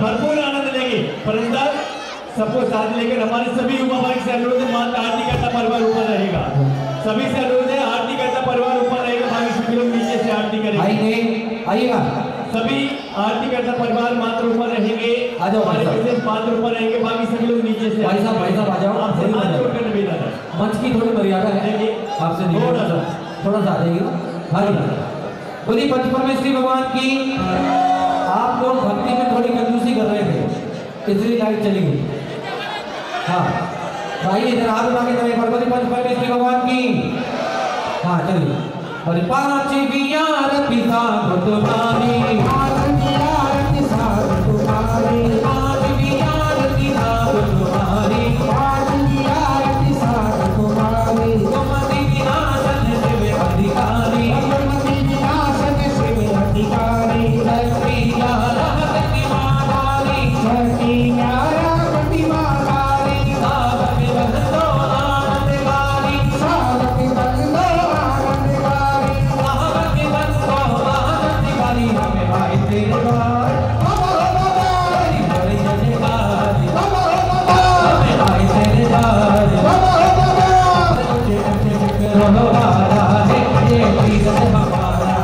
भरपूर आनंद लेंगे। परंतु सबको साथ लेकर हमारे सभी युवा वर्ग से अनुरोध है, मात्र आरती करता परिवार ऊपर रहेगा। सभी से अनुरोध है, आरती करता परिवार ऊपर रहेगा। बाकी सभी लोग नीचे से आरती करेंगे। आइएगा सभी आरती करता परिवार मात्र ऊपर रहेंगे। आ जाओ हमारे विशेष मात्र ऊपर रहेंगे, बाकी सभी लोग नीचे से। भाई साहब आ जाओ। आपसे हाथ जोड़कर निवेदन है, मंच की थोड़ी मर्यादा है, आपसे थोड़ा सा आ जाइए। हाँ जी, बोली पंच परमेश्वरी भगवान की। आप लोग भक्ति में थोड़ी कंजूसी कर रहे थे, इसलिए लाइट चली गई। हाँ भाई इधर हाथ उठा के तरह बोली पंच परमेश्वरी भगवान की। हाँ चलिए। और पांच बियार पिता तुम्हारी, पांच बियार पिता तुम्हारी, पांच बियार पिता तुम्हारी, पांच बियार पिता तुम्हारी। तुम्हारी विनाशन शिव अधिकारी, तुम्हारी विनाशन शिव अधिकारी। शक्ति यारा गति माधारी, शक्ति यारा गति माधारी। सावक बंदो आनंदकारी, सावक बंदो आनंदकारी, सावक बंदो आनंदकारी। हमें भाई तेरे द्वार हरी हरी जयकारी, हमें भाई तेरे द्वार रो वाला है ये तीरथ हमारा,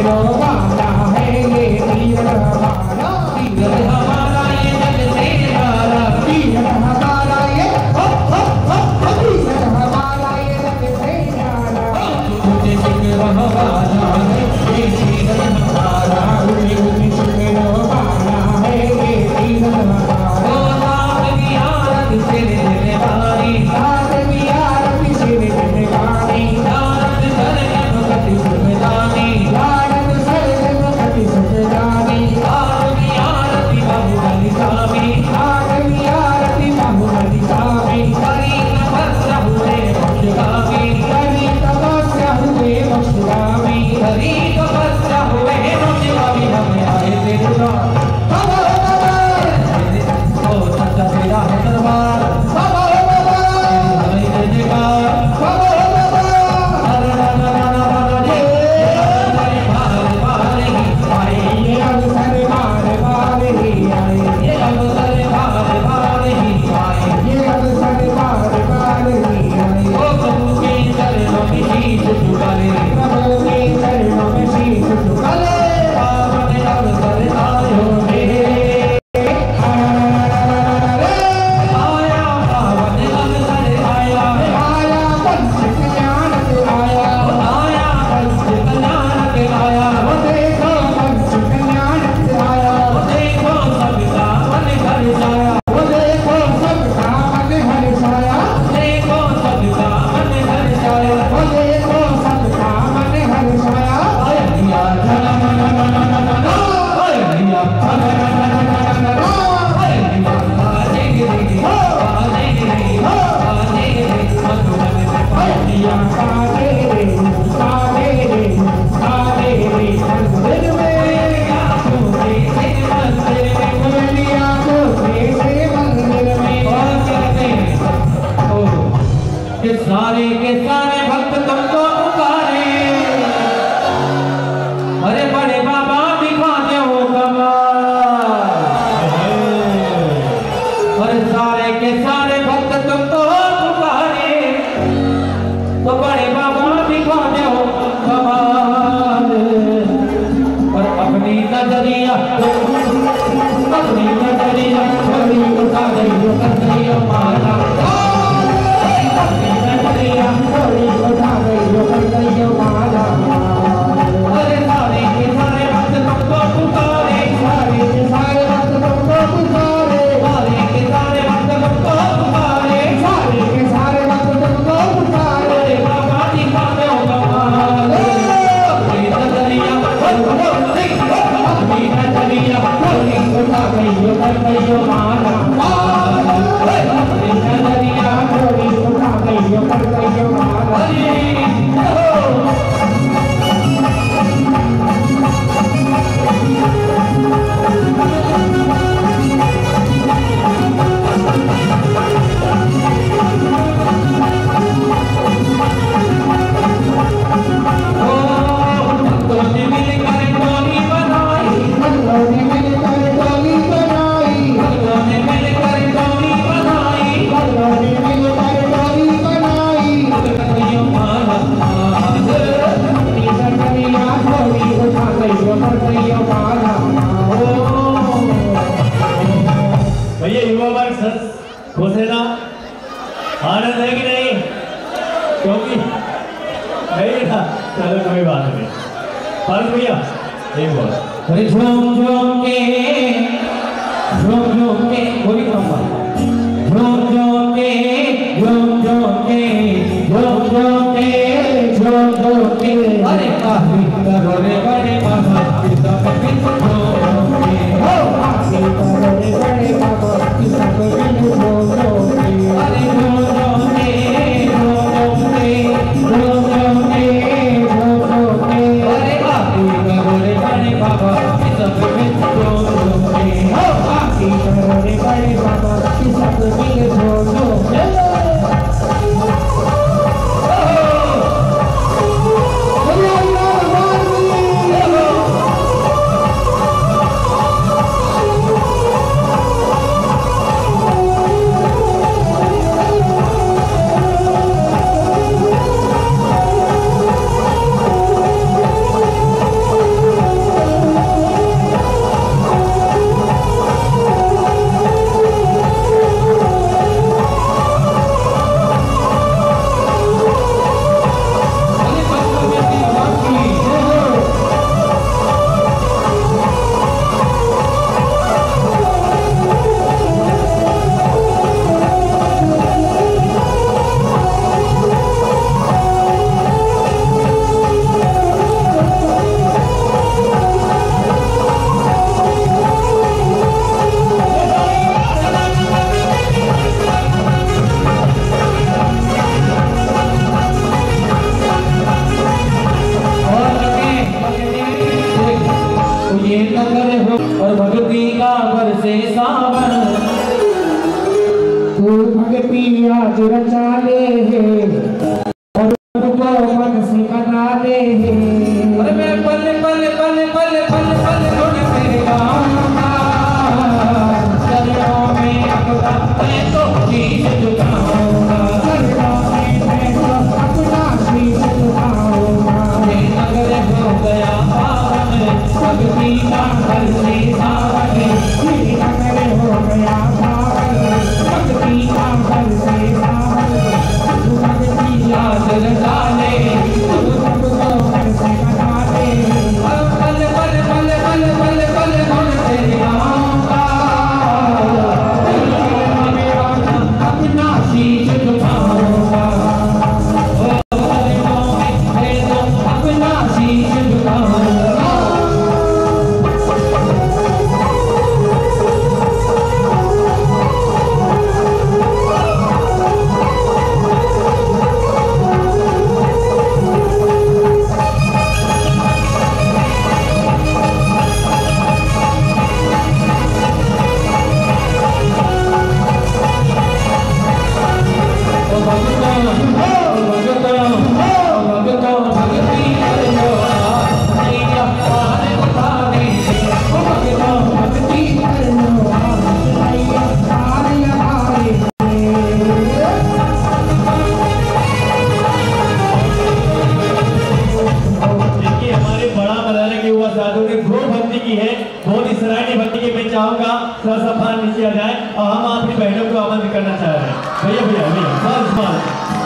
रो वाला है ये तीरथ हमारा, तीरथ हमारा ये जग से न्यारा, तीरथ हमारा ये तीरथ हमारा ये जग से न्यारा। मुझे शुक्र रो वाला है ये तीरथ हमारा, मुझे शुक्र रो वाला है ये तीरथ हमारा। ओ नाथ की आरती तेरे देवारी, नाथ की आरती तेरे देवारी। नारद सरगम कति सुखदानी, नारद सरगम कति सुखदानी। नाथ की आरती बाहुबली स्वामी, नाथ की आरती बाहुबली स्वामी। हरि तपस्या हुए मोक्षगामी, हरि तपस्या हुए मोक्षगामी, हरि तपस्या हुए मोक्षगामी। हमें आए तेरे द्वार ओ सच्चा तेरा है दरबार, हरि जय जयकार। ये अवसर बार बार ही आए, ये अवसर बार बार ही आए, ये अवसर बार बार ही आए। ओ प्रभु के चरणों में शीश झुका ले, प्रभु के चरणों में शीश झुका ले। पावन अवसर आयो रे, आया पावन अवसर आया, आया पंच कल्याण के आया, आया पंच कल्याण के आया। वो देखो पंच कल्याण के आया, वो देखो सबका मन हर जाया, वो देखो सबका मन हर जाया, देखो सबका मन हर जाया, वो देखो सबका मन हर जाया। आया धन मन मन मन, आया धन मन मन मन, आया बाजे गिरी बाजे गिरी बाजे गिरी मधुबन में पाटियां बाजे रे बाजे रे बाजे रे। मंदिर में आंखों से मंदिर में, मेरी आंखों से मंदिर में। और कहते हैं ओ कि सारे के सारे भक्त तुमको पुकारे, अरे बड़े बाबा दिखाते हो कमाल। युवा वर्ग खुश है ना? आनंद है कि नहीं? क्योंकि नहीं था, चलो कोई बात नहीं। फारूक भैया एक बार अरे झूम झूम के कोई कम झूम झूम के अरे काफी करोड़े बड़े बाबा की सब बिन झूम के हो काफी करोड़े बड़े बाबा की सब बिन झूम के अरे झूम के अरे काफी करोड़े बड़े बाबा की सब बिन झूम के हो काफी करोड़े बड़े बाबा की सब बिन झूम के और भक्ति का बरसे सावन तू भक्ति आज रचा ले और तुझको मन से बना ले अरे मैं पल पल पल पल पल पल ढूंढ तेरे गाऊंगा चरणों में अपना मैं तो शीश झुकाऊंगा चरणों में मैं तो अपना शीश झुकाऊंगा ये नगर हो गया पावन भक्ति का बरसे सावन ये नगर हो गया पावन भक्ति का बरसे सावन तू भक्ति याद रचा ले तू सबको मन से बना ले पल पल पल पल पल पल पल ढूंढ तेरे गाऊंगा अपना शीश झुकाऊंगा अपना शीश झुकाऊंगा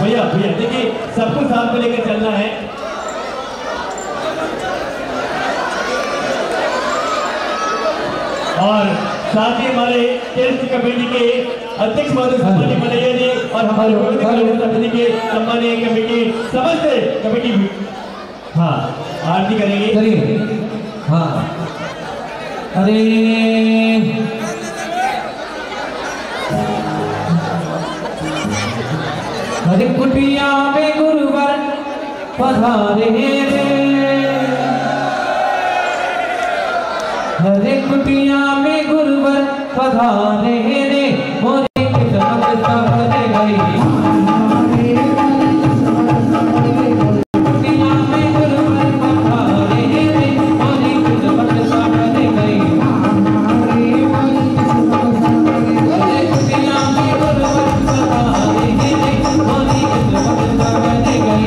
भैया देखिए सबको साथ में लेकर चलना है। और साथ ही हमारे टेस्ट कमेटी के अध्यक्ष महोदय सम्मानीय मलैया जी और हमारे समिति के सम्मानीय कमेटी समस्त कमेटी भी हाँ आरती करेंगे। हाँ अरे हरे कुटिया में गुरुवर पधारे रे हरे कुटिया में गुरुवर पधारे रे मोरे किस्मत सवर गई कुटिया में गुरुवर पधारे रे मोरे किस्मत सवर गई कुटिया में गुरुवर पधारे रे मोरे किस्मत सवर गई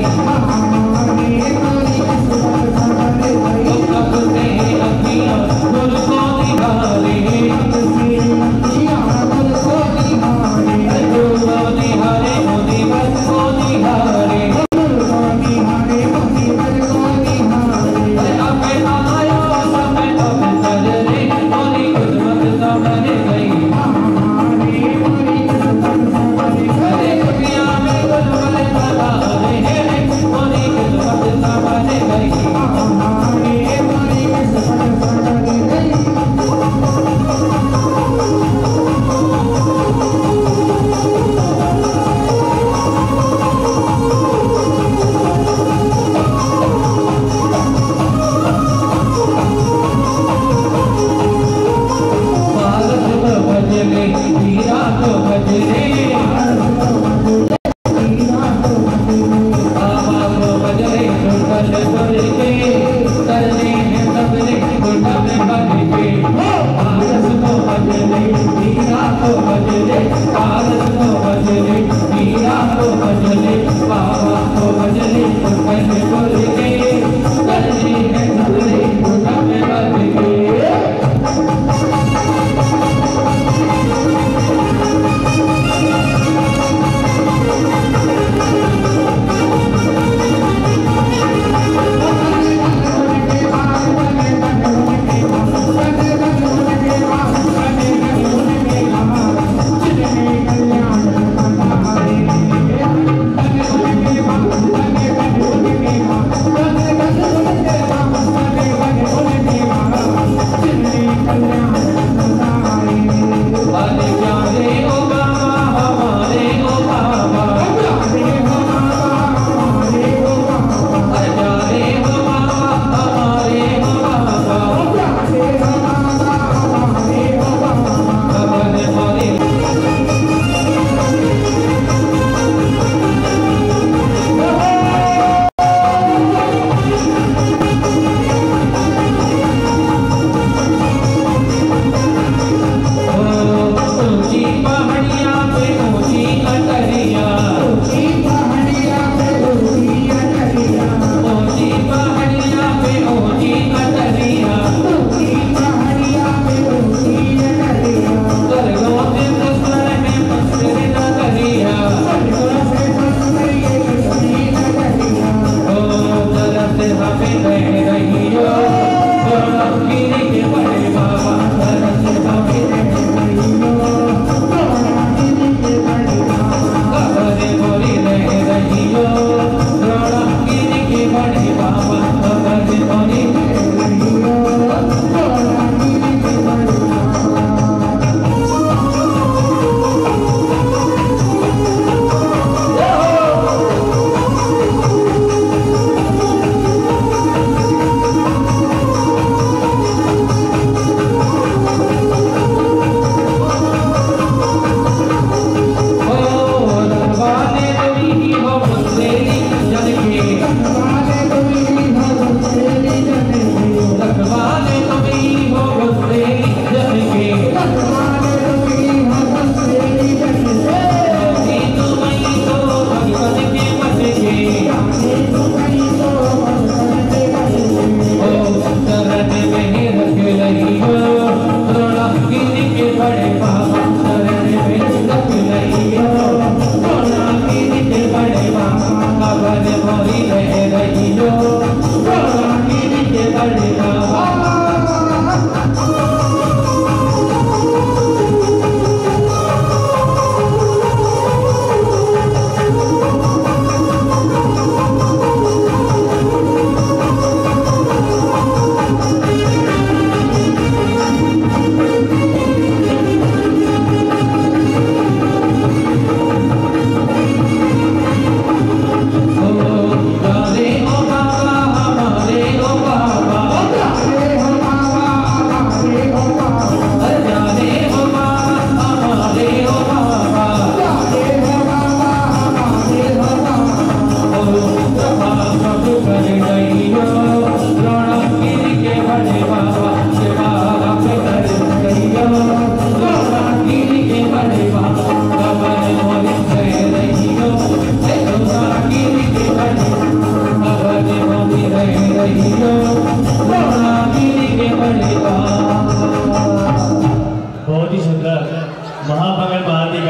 गुरु को दिखा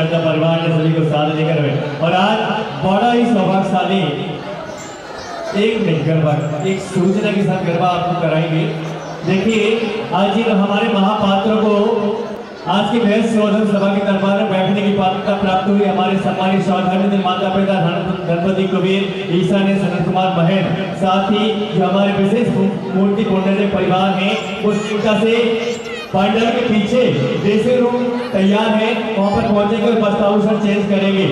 करता परिवार ने सभी को साथ लेकर हुए और आज बड़ा ही सौभाग्यशाली एक गरबा, एक सूचना के साथ गरबा आपको कराएंगे। देखिए आज ही हमारे महापात्रों को आज की बहस शोधन सभा के दरबार में बैठने की पात्रता प्राप्त हुई। हमारे सम्मानित स्वाधर्मित माता पिता गणपति कुबेर ईसा ने सनत कुमार बहन, साथ ही जो हमारे विशेष मूर्ति पुण्य परिवार हैं उस पिता से पांडल के पीछे देसी रूम तैयार है, वहां पर पहुंचेंगे और बस्ताउसर चेंज करेंगे।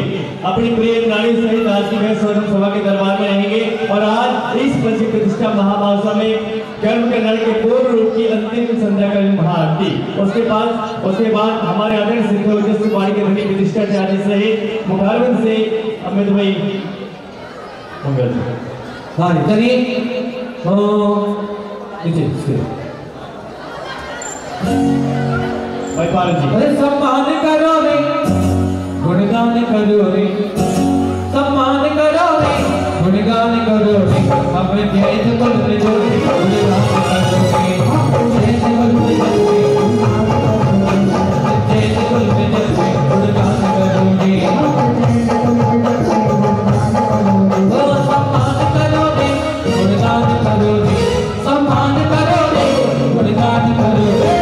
अपनी प्रिय नारी सहित आज की बहस शोधन सभा के दरबार में रहेंगे और आज इस पंच प्रतिष्ठा महामहोत्सव में कर्म के नर के पूर्ण रूप की अंतिम संध्याकालीन महाआरती, उसके बाद हमारे आदरणीय सिद्ध ओजस्वी वाणी के धनी प्रतिष्ठा चार्य से मुखारबंद से अमित भाई मंगल। हाँ चलिए भाई पाल जी, अरे सम्मान करो रे, गुणगान करो रे, सम्मान करो रे, गुणगान करो रे, अपने जैसे कुल में जोड़े गुणगान करो रे, जैसे कुल में जोड़े, जैसे कुल में जोड़े गुणगान करो रे, ओ सम्मान करो रे, गुणगान करो रे, सम्मान करो रे, गुणगान करो रे,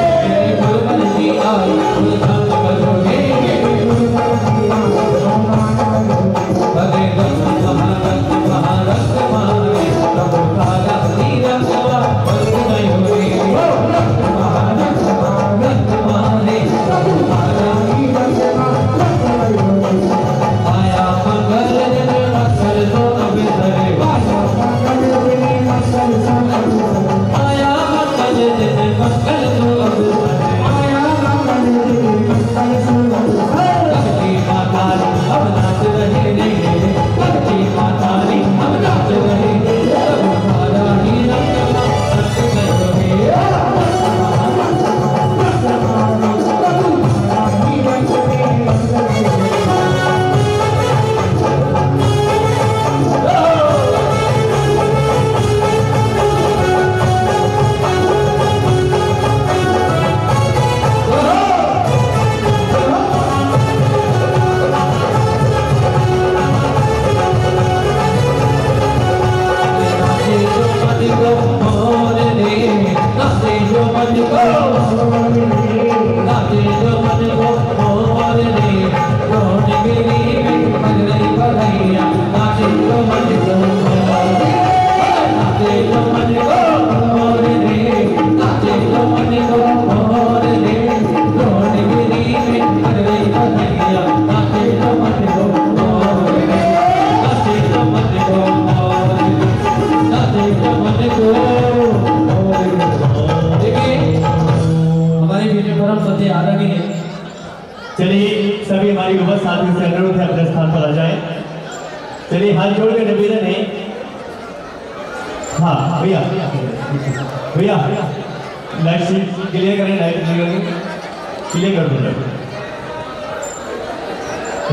चलिए सभी हमारी उपस्थित साथियों से अनुरोध है अपने स्थान पर आ जाएं। चलिए हाथ जोड़ के निवेदन है, हाँ भैया भैया लाइट क्लियर करें, लाइट क्लियर कर दो,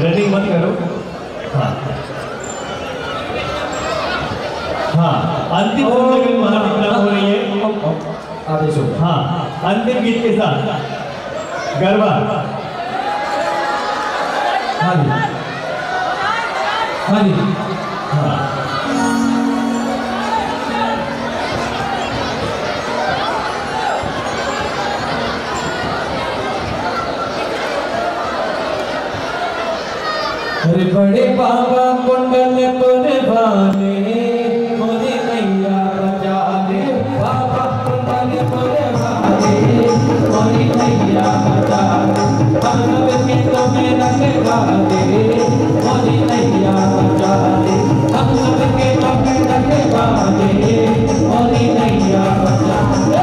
रनिंग मत करो। हाँ हाँ अंतिम महाविद्यालय हो रही है आदेश। हाँ अंतिम गीत के साथ गरबा। हाँ जी हाँ जी हाँ अरे बड़े बाबा कुंडल कुर्बाने मोरे नैया बचा दे, बाबा कुंडल कुर्बाने मोरे नैया बचा दे, हम के तुम्हें रखवा दे मोरे नैया बचा दे, हम के तुम्हें रखवा दे मोरे नैया बचा दे,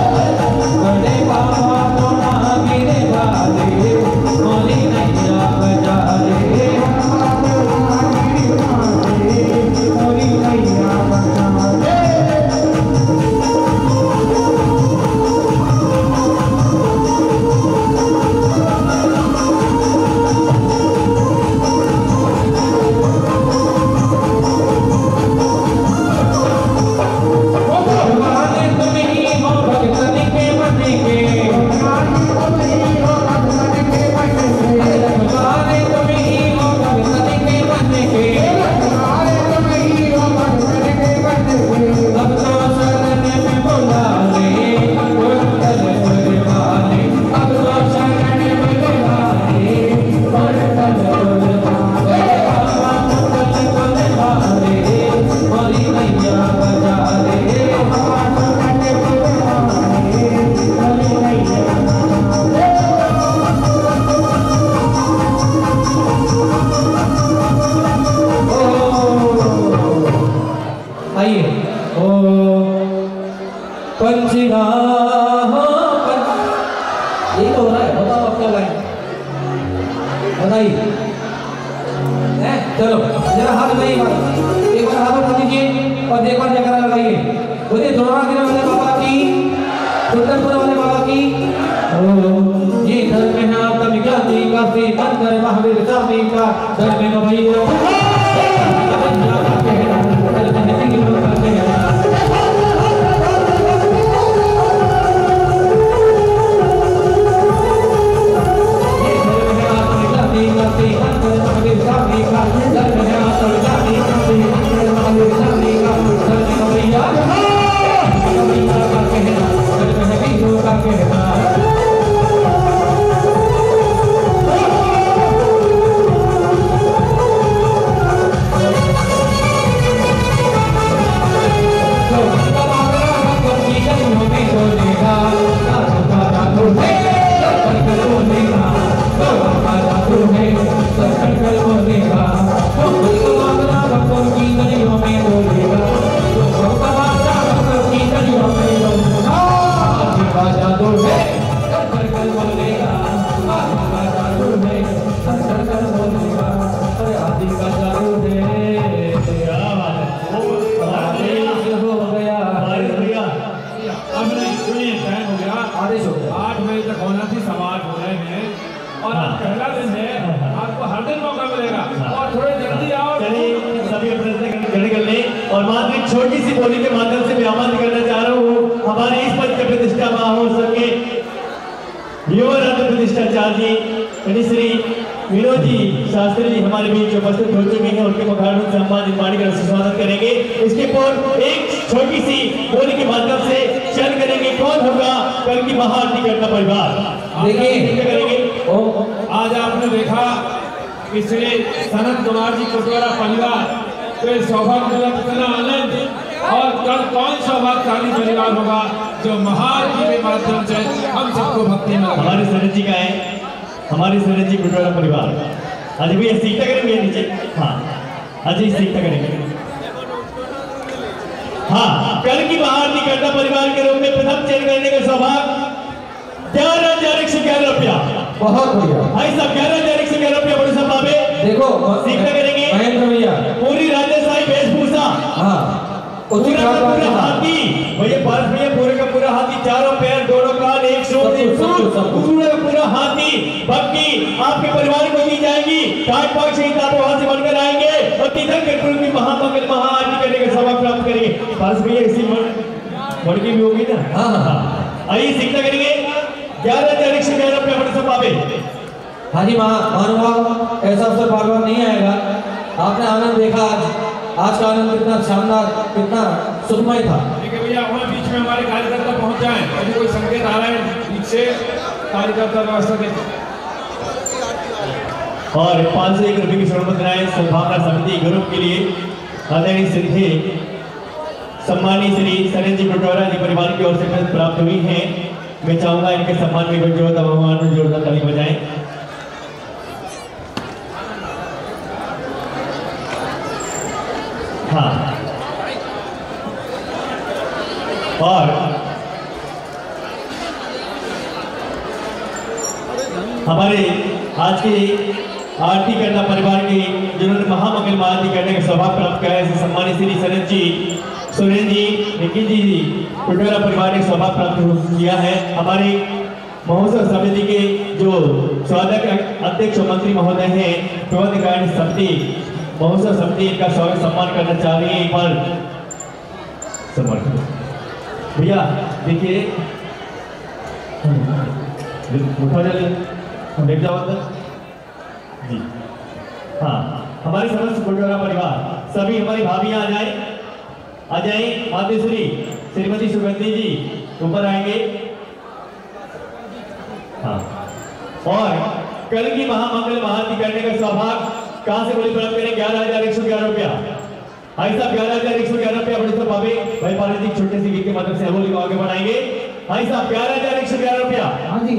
बड़े बाबा को ना गिरवा दे मोरे नैया बचा दे। सही है। चलो जरा हाथ लगाइए, एक बार हाथ उठा दीजिए और एक बार जयकारा लगाइए। बोलिए दोनों गिरे वाले बाबा की, सुल्तानपुर वाले बाबा की। ये धर्म में है आपका विज्ञानी का से मंत्र महावीर स्वामी का धर्म में भैया और मात्र एक छोटी सी बोली के माध्यम से मैं आमंत्रित करना चाह रहा हूँ हमारे इस पद के प्रतिष्ठा महोत्सव के युवा रत्न प्रतिष्ठाचार्य श्री विनोद जी शास्त्री जी हमारे बीच उपस्थित हो चुके हैं। उनके मुखारबिंद से सम्मान कर स्वागत करेंगे। इसके पूर्व एक छोटी सी बोली के माध्यम से चल करेंगे कौन होगा कल की महाआरती करता परिवार। देखिए करेंगे। आज आपने देखा कि श्री सनत कुमार जी कुटवारा परिवार तो सौभाग्य कितना आनंद, और कल कौन सौभाग्यशाली परिवार होगा जो महाआरती के माध्यम से हम सबको भक्ति में हमारे सरज जी का है, हमारे सरज जी कुटवारा परिवार आज भी सीखता करेंगे नीचे। हाँ आज ही सीखता करेंगे। हाँ कल की महाआरती करता परिवार के रूप में प्रथम चयन करने का सौभाग्य 11,111 रुपया। बहुत बढ़िया भाई साहब 11,111 रुपया बड़े साहब बाबे देखो सीखता करेंगे। महेंद्र भैया पूरी राजस्थानी वेशभूषा, हाँ पूरा हाथी भैया पास भैया पूरे का पूरा हाथी, चारों पैर दोनों कान एक पूरा हाथी भक्ति आपके परिवार को दी जाएगी। काट पाक शहीद आप वहां से बनकर आएंगे और तीर्थन के की महामंगल महाआरती करने का सौभाग्य प्राप्त करेंगे। पास भैया इसी मड़की भी होगी ना। हाँ आइए सीखता करेंगे। 11,111 रुपया बड़े सब पावे। हाँ जी महानुभाव ऐसा अवसर बार बार नहीं आएगा। आपने आनंद देखा आज का आनंद कितना शानदार कितना सुखमय था। देखिए भैया वहाँ बीच में हमारे कार्यकर्ता पहुँच जाएं, अभी कोई संकेत आ रहा है बीच से कार्यकर्ता व्यवस्था के। और 501 रुपये की सर्वोत्तराय सद्भावना समिति ग्रुप के लिए आदरणीय सिद्धि सम्मानित श्री सरन जी कुटवारा जी परिवार की ओर से प्राप्त हुई है। मैं चाहूंगा इनके सम्मान में जोरदार भगवान में जोरदार ताली बजाएं। हाँ और हमारे आज के आरती करना परिवार के जिन्होंने महामंगल महाआरती करने का सौभाग्य प्राप्त किया है, सम्मानित श्री सरन जी सुरेंद्र जी निखिल जी कुटवारा परिवार ने सौभाग्य प्राप्त किया है। हमारे महोत्सव समिति के जो स्वागत अध्यक्ष मंत्री महोदय हैं प्रबंधकारिणी समिति महोत्सव समिति इनका स्वागत सम्मान करना चाह रही है। एक बार सम्मान भैया देखिए उठा चलिए देख जाओ अंदर जी। हाँ हमारे समस्त कुटवारा परिवार सभी हमारी भाभियां आ जाए मातेश्वरी श्रीमती सुगंधी जी ऊपर आएंगे। हाँ और कल की महामंगल महाआरती करने का सौभाग्य कहां से बोली प्राप्त करें? 11,111 रुपया। भाई साहब 11,111 रुपया बड़े साहब बाबे भाई पाली जी छोटे सी गीत के माध्यम से अमोली को आगे बढ़ाएंगे। भाई साहब 11,111 रुपया। हाँ जी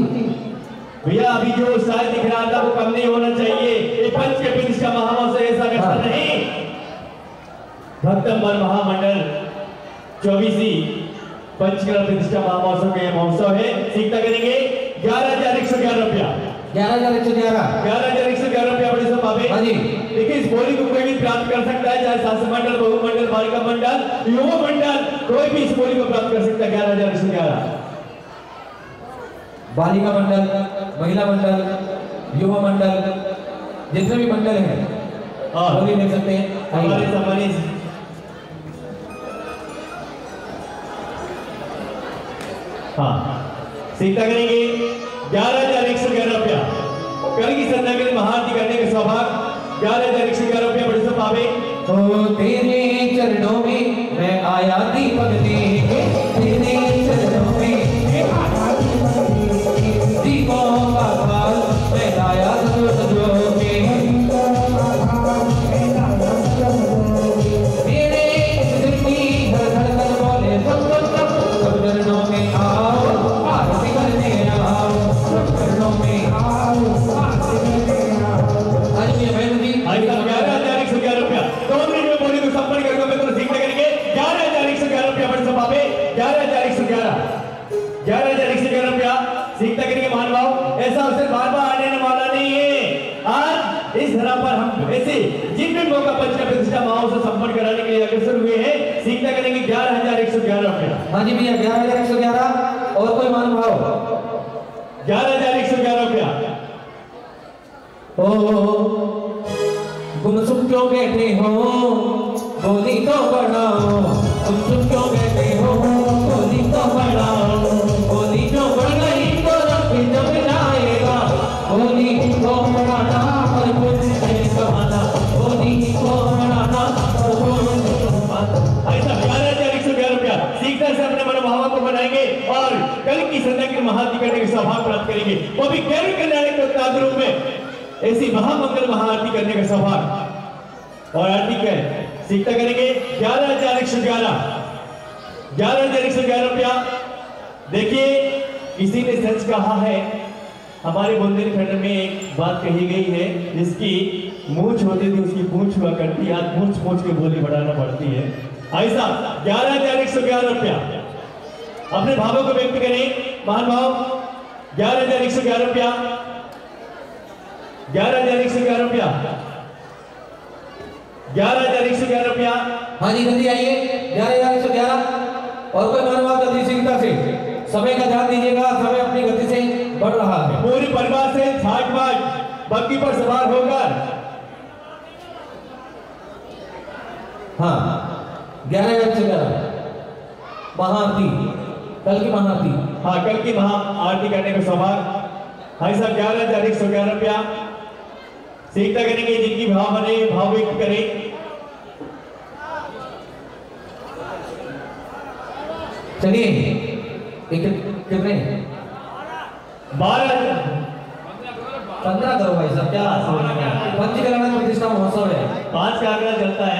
भैया अभी जो उत्साह दिख रहा था वो कम नहीं होना चाहिए। ये पंच के प्रतिष्ठा महामहोत्सव ऐसा करता नहीं। भक्तंबर महामंडल 24वीं पंचकला प्रतिष्ठा महामहोत्सव का यह महोत्सव है। सीखता करेंगे 11,111 रुपया। 11,111 11,111 रुपया बड़ी सब भावे। हाँ जी। देखिए इस बोली को कोई भी प्राप्त कर सकता है, चाहे शासक मंडल, बहु मंडल, बालिका मंडल, युवा मंडल, कोई भी इस बोली को प्राप्त कर सकता है। 11,111 बालिका मंडल, महिला मंडल, युवा मंडल, जितने भी मंडल हैं वो भी देख सकते हैं। हमारे सम्मानित हाँ सीखता करेंगे 11,111 रुपया। कल की संध्या के लिए महाआरती करने के सौभाग्य 11,111 रुपया बड़ी सब पावे। तो तेरे चरणों में मैं आया दीपक लेके, तेरे चरणों में दीपों का भाल मैं लाया सजो के, मेरे दिल की धड़कन बोले सब चरणों में आओ आरती करने आओ, सब चरणों में आओ आरती करने आओ। आज ये बहन जी 11,111 रुपया 2 मिनट में बोली को संपन्न करके मैं तो सीखते करेंगे। 11,111 रुपया बड़ी सब पावे। 11,111 रुपया सीखता करेंगे मान भाव। ऐसा अवसर बार बार आने वाला नहीं है। आज इस धरा पर हम ऐसे जिन भी मौका पंच प्रतिष्ठा माओ से संपन्न कराने के लिए अग्रसर हुए हैं, सीखता करेंगे 11,111 रुपया। हाँ जी भैया 11,111 और कोई मान भाव 11,111 रुपया। ओ तुम चुप क्यों बैठे हो, बोली तो बढ़ाओ, तुम चुप क्यों बैठे हो, बोली तो बढ़ाओ, बोली जो बढ़ गई तो रब जब जाएगा, बोली को बढ़ाना और कुछ नहीं कमाना, बोली को बढ़ाना और कुछ नहीं कमाना। ऐसा 11,111 रुपया सीखता से अपने मनोभाव को बनाएंगे और कल की संध्या की महाआरती करने के सौभाग्य प्राप्त करेंगे। वो भी कैर कल्याण के रूप में ऐसी महामंगल महाआरती करने का सौभाग्य और आरती क्या है सीखता करेंगे। 11,111 रुपया। देखिए किसी ने सच कहा है, हमारे बुंदेलखंड में एक बात कही गई है, जिसकी मूंछ होती थी उसकी पूंछ हुआ करती है, आज मूंछ मूंछ के बोली बढ़ाना पड़ती है। ऐसा 11,111 रुपया अपने भावों को व्यक्त करें महान भाव। 11,111 रुपया। 11,111 रुपया। 11,111 रुपया। हाँ जी जल्दी आइए 11,111 और कोई मानव जल्दी शीघ्रता से समय का ध्यान दीजिएगा, समय अपनी गति से बढ़ रहा है। पूरे परिवार से छाट-बाट बग्गी पर सवार होकर हाँ 11,111 महाआरती, कल की महाआरती। हाँ कल की महाआरती करने का सौभाग्य। भाई साहब 11,111 रुपया सीखता करेंगे, जिनकी भाव बने भाव व्यक्त करें। चलिए कितने 15 करो भाई साहब, क्या पंचकरण प्रतिष्ठा महोत्सव है, 5 का आंकड़ा चलता है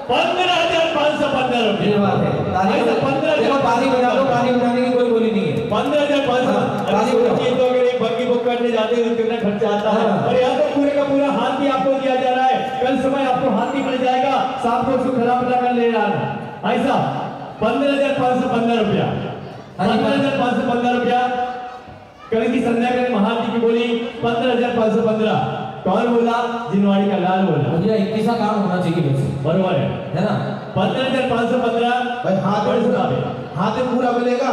15,515 रुपये। ताली बजा दो, ताली बजाने की कोई बोली नहीं है। 15,515 तो अगर एक बग्गी बुक करने जाते हैं तो कितना खर्चा आता है, और यहाँ तो पूरे का पूरा हाथी आपको दिया जा रहा है। कल समय आपको हाथी मिल जाएगा, शाम को उसको खड़ा पड़ा कर ले जाना। ऐसा 15,515 रुपया। 15,515 रुपया। कल की संध्या के महाआरती की बोली 15,515। कौन बोला? जिनवाड़ी का लाल बोला। मुझे 21 काम होना चाहिए वैसे, बरोबर है ना? 15,515 भाई हाथ पूरा मिलेगा,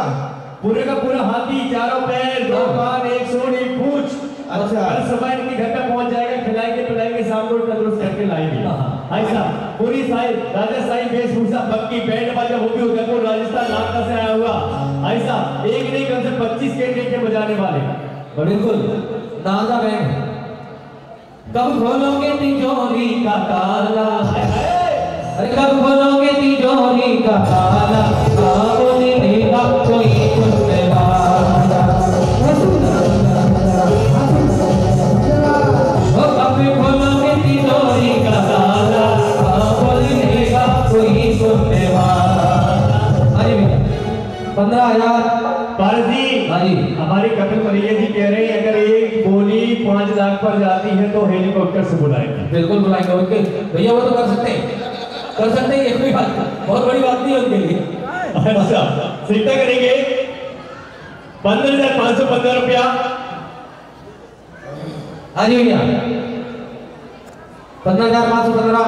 पूरे का पूरा हाथी, चारों पैर, 2 कान, 1 सूंड, 1 पूंछ। अच्छा। हर समय इनके घर तक पहुंच जाएगा, खिलाएंगे पिलाएंगे, शाम को तंदुरुस्त करके लाएंगे। ऐसा पूरी राजस्थानी वेशभूषा, बग्गी, बैंड बाजा, वो भी उदयपुर राजस्थान नागदा से आया हुआ। ऐसा एक नहीं कम से 25 के बजाने वाले। बिल्कुल नागा बैंड। कब खोलोगे तिजोरी का ताला, अरे कब खोलोगे तिजोरी का ताला, आओ देगा कोई खुलने वाला। ओ कब खोलोगे तिजोरी का ताला, आओ देगा कोई खुलने वाला। अरे 15,000 पारसी हमारे कपिल मरिया जी कह रहे हैं, अगर एक बोली 5 लाख पर जाती है तो हेलीकॉप्टर से बुलाएंगे। बिल्कुल बुलाएंगे उनके भैया, वो तो कर सकते हैं, ये कोई बात बहुत बड़ी बात नहीं है उनके लिए। अच्छा सीखता करेंगे 15,515 रुपया। हाँ जी भैया 15,515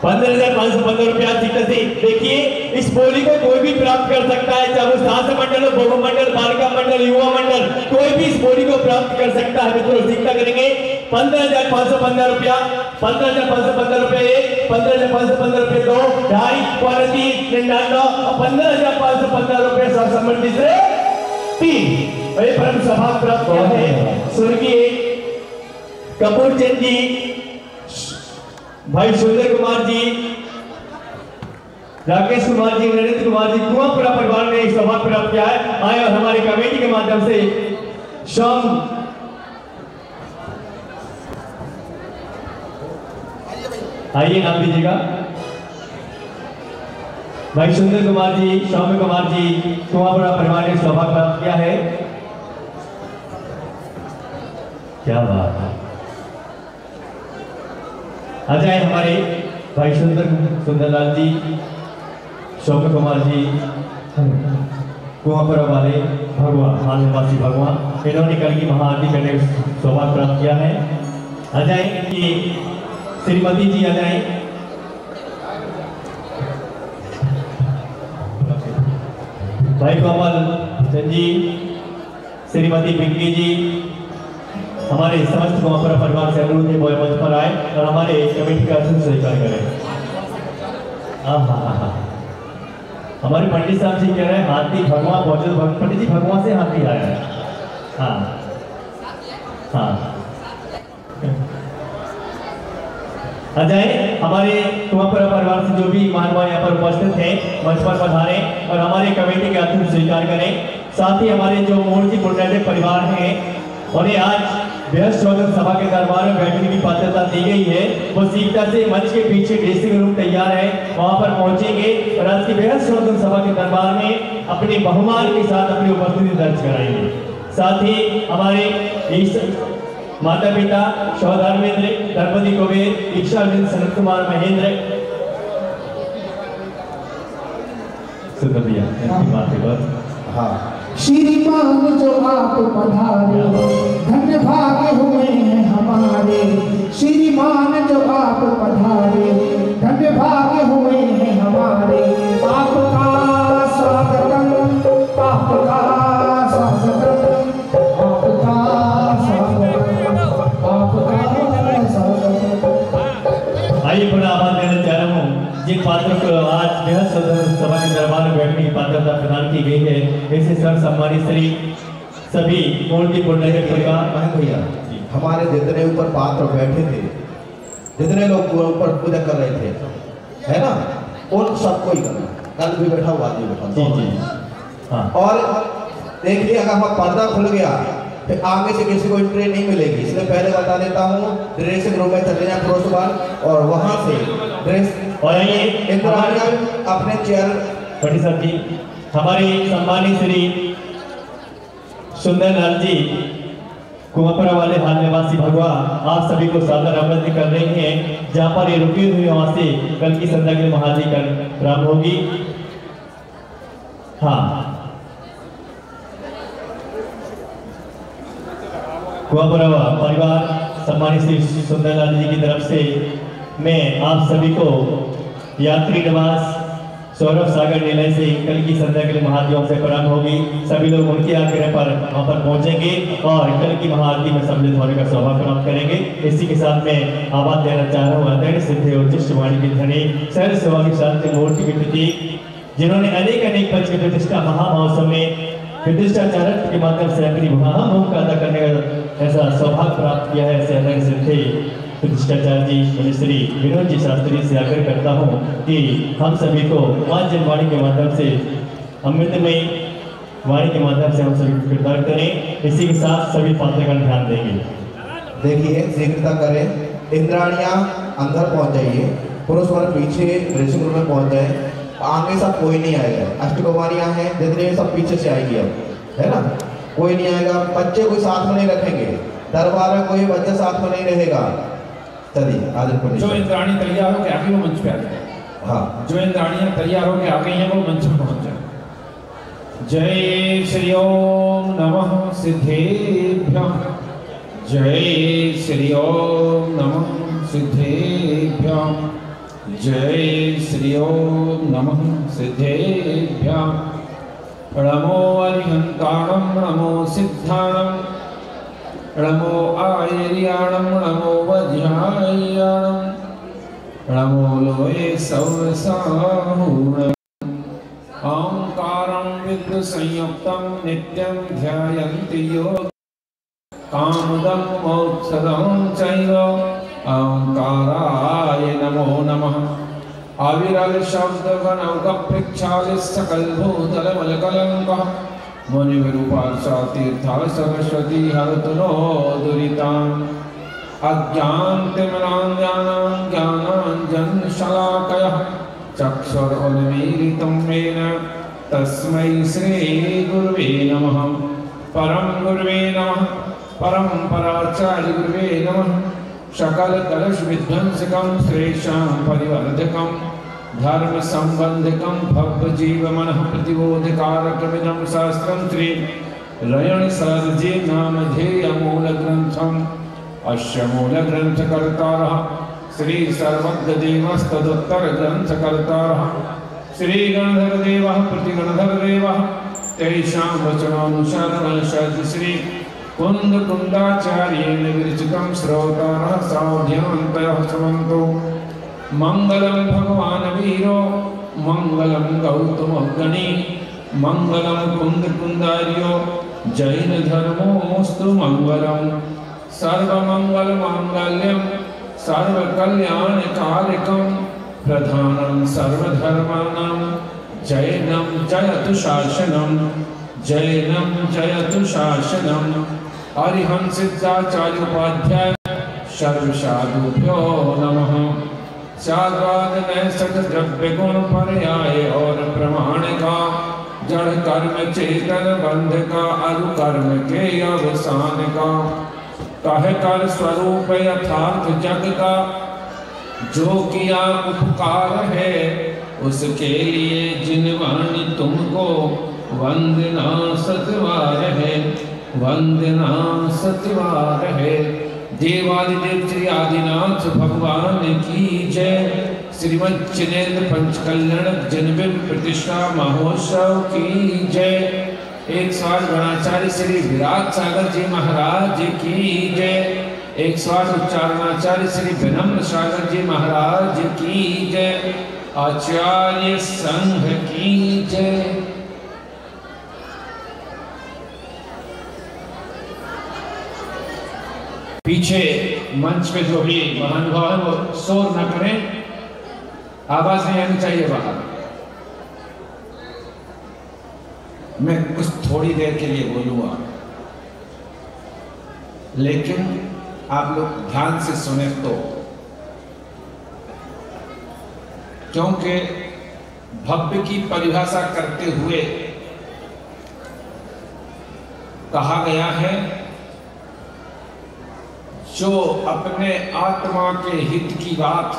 15,515 रुपया जीता से। देखिए इस बोली को कोई भी प्राप्त कर सकता है, चाहे वो शासक मंडल हो, भोग मंडल, बालिका मंडल, युवा मंडल, कोई भी इस बोली को प्राप्त कर सकता है। मित्रों सीखता करेंगे 15,515 रुपया, 15,515 रुपये एक, 15,515 रुपये दो, ढाई, 99 और 15,515 रुपये शासक तीसरे तीन। और ये परम सौभाग्य प्राप्त किया है स्वर्गीय कपूर चंद जी, भाई सुंदर कुमार जी, राकेश कुमार जी, नरेंद्र कुमार जी, कुआंपुरा परिवार ने एक सौभाग्य प्राप्त किया है। आए और हमारी कमेटी के माध्यम से शाम आइए नाम दीजिएगा। भाई सुंदर कुमार जी, सौम्य कुमार जी, कुआंपुरा परिवार ने सौभाग्य प्राप्त किया है। क्या बात है। आ जाए हमारे भाई सुंदरलाल जी, शौक कुमार जी, कुआंपुरा वाले भगवा हाल निवासी भगवा, इन्होंने कल की महाआरती करने का सौभाग्य प्राप्त किया है। आ जाए कि श्रीमती जी आ जाए। भाई कमल चंद जी, श्रीमती पिंकी जी, हमारे समस्त कुआंपुरा परिवार से अनुरोध है वो मंच पर आए और हमारे कमेटी का स्वीकार करें। हमारे पंडित साहब जी कह रहे हैं हाथी भगवान पहुंचे, तो पंडित जी भगवान से हाथी आया है। हाँ हाँ आ जाए हमारे कुआंपुरा परिवार से जो भी महानुभाव यहाँ पर उपस्थित हैं मंच पर पधारे और हमारे कमेटी के अतिथि स्वीकार करें। साथ ही हमारे जो मूर्ति पुण्य परिवार हैं उन्हें आज बेहद स्वागत सभा के दरबार में बैठने की पात्रता दी गई है। वो सीखता से मंच के पीछे ड्रेसिंग रूम तैयार है, वहां पर पहुंचेंगे और आज की बेहद स्वागत सभा के दरबार में अपने बहुमान के साथ अपनी उपस्थिति दर्ज कराएंगे। साथ ही हमारे माता पिता शौधर्मेंद्र, धर्मपति कुबेर, इच्छा सनत कुमार महेंद्र हाँ श्रीमान जो आप पधारे धन्य भाग्य हुए हैं हमारे। श्रीमान जो आप पधारे धन्य भाग्य हुए हैं हमारे। आपका स्वागतम, आपका स्वागतम, आपका स्वागतम, आपका स्वागतम। आइए पुनः आभार देना चाह रहा हूँ जिन पात्रों को आज बेहद सभा के दरबार में बैठने की पात्रता प्रदान की गई है। ऐसे सर सम्मानित श्री सभी मूर्ति पुण्य परिवार भैया हमारे जितने ऊपर पात्र बैठे थे, जितने लोग ऊपर पूजा कर रहे थे, है ना, उन सबको ही करना। कल भी बैठा हुआ, आज भी बैठा। हाँ। और देखिए अगर हमारा पर्दा खुल गया फिर आगे से किसी को एंट्री नहीं मिलेगी, इसलिए पहले बता देता हूँ ड्रेसिंग रूम में चले जाए पुरुष बार और वहाँ से ड्रेस और आइए अपने चेयर। पंडित साहब जी, हमारे सम्मानित श्री सुंदरलाल जी कुआंपुरा वाले हाल निवासी भगवा आप सभी को सादर आमंत्रित कर रहे हैं। जहाँ पर ये रुकी हुई वहाँ से कल की संध्या के महाजी कर प्रारंभ होगी। हाँ कुआंपुरा परिवार सम्मानित श्री सुंदरलाल जी की तरफ से मैं आप सभी को यात्री निवास सौरभ सागर निलय से कल की संध्या के लिए महाआरती से प्रारंभ होगी। सभी लोग उनके आग्रह पर वहां पर पहुंचेंगे और कल की महाआरती में सम्मिलित होने का सौभाग्य प्राप्त करेंगे। इसी के साथ मैं आवाज देना चाह रहा हूँ आदरणीय सिद्धि और वाणी के धनी शहर सौभाग्य शांति मूर्ति के प्रति, जिन्होंने अनेक पंच की प्रतिष्ठा महामहोत्सव में प्रतिष्ठाचारक के माध्यम से अपनी भूमिका अदा करने का ऐसा सौभाग्य प्राप्त किया है। ऐसे अनेक सिद्धि प्रतिष्ठाचार्य जी श्री विनोद जी शास्त्री से आग्रह करता हूँ कि हम सभी को मां जनवाणी के माध्यम से अमृतमयी वाणी के माध्यम से हम सभी किरदार करें। इसी के साथ सभी पात्र का ध्यान देंगे। देखिए शीघ्रता करें, इंद्राणियाँ अंदर पहुंच जाइए, पुरुष वर्ग पीछे ड्रेसिंग रूम में पहुंच जाए। आगे सब कोई नहीं आएगा, अष्टकुमारियाँ हैं जितने सब पीछे से आएगी अब, है ना, कोई नहीं आएगा। बच्चे कोई साथ में नहीं रखेंगे, दरबार में कोई बच्चा साथ में नहीं रहेगा। चलिए आदर जो इंद्राणी तैयार हो के आगे वो मंच पे आ जाए। हाँ जो इंद्राणियाँ तैयार हो के आ गई हैं वो मंच पे पहुंच जाए। जय श्री ओम नमः सिद्धेभ्यः। जय श्री ओम नमः सिद्धेभ्यः। जय श्री ओम नमः सिद्धेभ्यः। नमो अरिहंताणं नमो सिद्धाणं नमो आयर्याणं नमो वज्रायर्याणं नमो लोये सौरसाहूणम्। ओंकारं विद्युत संयुक्तं नित्यं ध्यायन्ति योग कामदं मोक्षदं चैव ओंकाराय नमो नमः। अविरल शब्द गणौक पृच्छालित सकल भूतल मलकलंकः मुनिविरूपार्चा तीर्था सरस्वती हरतु नो दुरिताम्। अज्ञानतिमिरान्धकारान् ज्ञानाञ्जनशलाकया चक्षुरुन्मीलितं येन तस्मै श्रीगुरुवे नमः। परम गुरुवे नमः। परम पराचार्य गुरुवे नमः। सकल कलश विध्वंसकं श्रेष्ठां परिवर्धकं धर्म संबंधकं भव्य जीव मनः प्रतिबोधकारकमिदं शास्त्रं श्री रयण सरजे नामधेय मूल ग्रंथम्। अस्य मूल ग्रंथकर्तारः श्री सर्वज्ञदेवस्तदुत्तर ग्रंथकर्तारः श्री गणधरदेवः प्रतिगणधरदेवः। तेषां वचनानुसारेण श्री कुंदाचार्येण विरचितं श्रोतारः सावधानतया शृण्वन्तु। मंगलं भगवान् वीरो मंगलं गौतमगणी मंगलं कुंदार्यो जैन धर्मोऽस्तु मंगलम्। सर्वमंगलमांगल्यं सर्वकल्याणकारिकं प्रधानं सर्वधर्माणां जैनं जयतु शासनं। जैनं जयतु शासनं। अरिहं सिद्धाचार्य उपाध्याय सर्वसाधुभ्यो नमः। साधवाद नैसद द्रव्य गुण पर्याय और प्रमाण का जड़ कर्म चेतन बंध का अरु कर्म के अवसान का कह कर स्वरूप यथार्थ जग का जो किया उपकार है उसके लिए जिनवाणी तुमको वंदना सतवार है। वंदना सतवार है। देवादिदेव श्री आदिनाथ भगवान की जय। श्रीमद जिनेन्द्र पंचकल्याण जन्मदिन प्रतिष्ठा महोत्सव की जय। एक स्वाद गणाचार्य श्री विराट सागर जी महाराज की जय। एक स्वाद उच्चारणाचार्य श्री विनम्र सागर जी महाराज की जय। आचार्य संघ की जय। पीछे मंच पे जो भी महानुभाव है वो शोर न करें, आवाज नहीं आनी चाहिए बाहर। मैं कुछ थोड़ी देर के लिए बोलूंगा, लेकिन आप लोग ध्यान से सुने तो, क्योंकि भव्य की परिभाषा करते हुए कहा गया है जो अपने आत्मा के हित की बात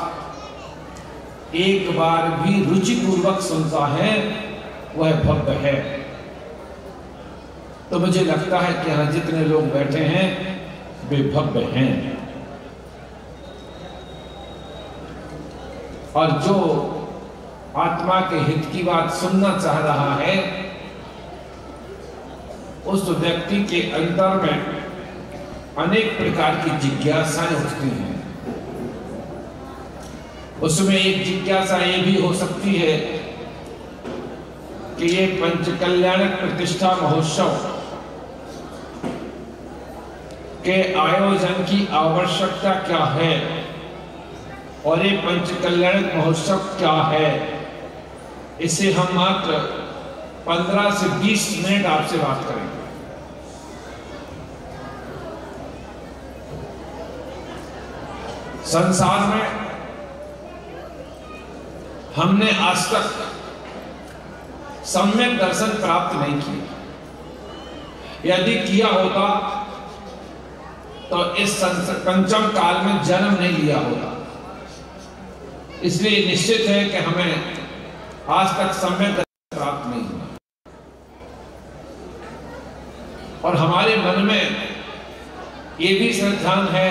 एक बार भी रुचिपूर्वक सुनता है वह भव्य है। तो मुझे लगता है कि यहाँ जितने लोग बैठे हैं वे भव्य हैं, और जो आत्मा के हित की बात सुनना चाह रहा है उस व्यक्ति के अंतर में अनेक प्रकार की जिज्ञासाएं उठती हैं। उसमें एक जिज्ञासा ये भी हो सकती है कि ये पंचकल्याणक प्रतिष्ठा महोत्सव के आयोजन की आवश्यकता क्या है और ये पंचकल्याणक महोत्सव क्या है। इसे हम मात्र 15 से 20 मिनट आपसे बात करेंगे। संसार में हमने आज तक सम्यक दर्शन प्राप्त नहीं किया। यदि किया होता तो इस पंचम काल में जन्म नहीं लिया होता। इसलिए निश्चित है कि हमें आज तक सम्यक दर्शन प्राप्त नहीं हुआ। हमारे मन में ये भी श्रद्धान है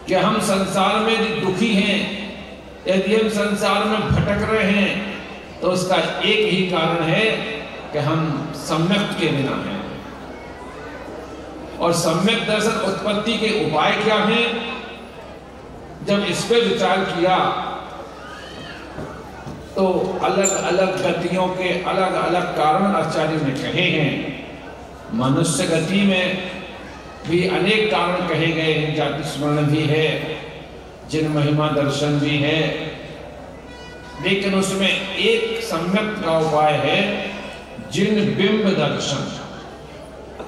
कि हम संसार में यदि दुखी हैं, यदि हम संसार में भटक रहे हैं, तो उसका एक ही कारण है कि हम सम्यक के बिना हैं। और सम्यक दर्शन उत्पत्ति के उपाय क्या हैं? जब इस पे विचार किया तो अलग अलग गतियों के अलग अलग कारण आचार्य ने कहे हैं। मनुष्य गति में भी अनेक कारण कहे गए हैं, जाति स्मरण भी है, जिन महिमा दर्शन भी है, लेकिन उसमें एक सम्यक का उपाय है जिन बिंब दर्शन।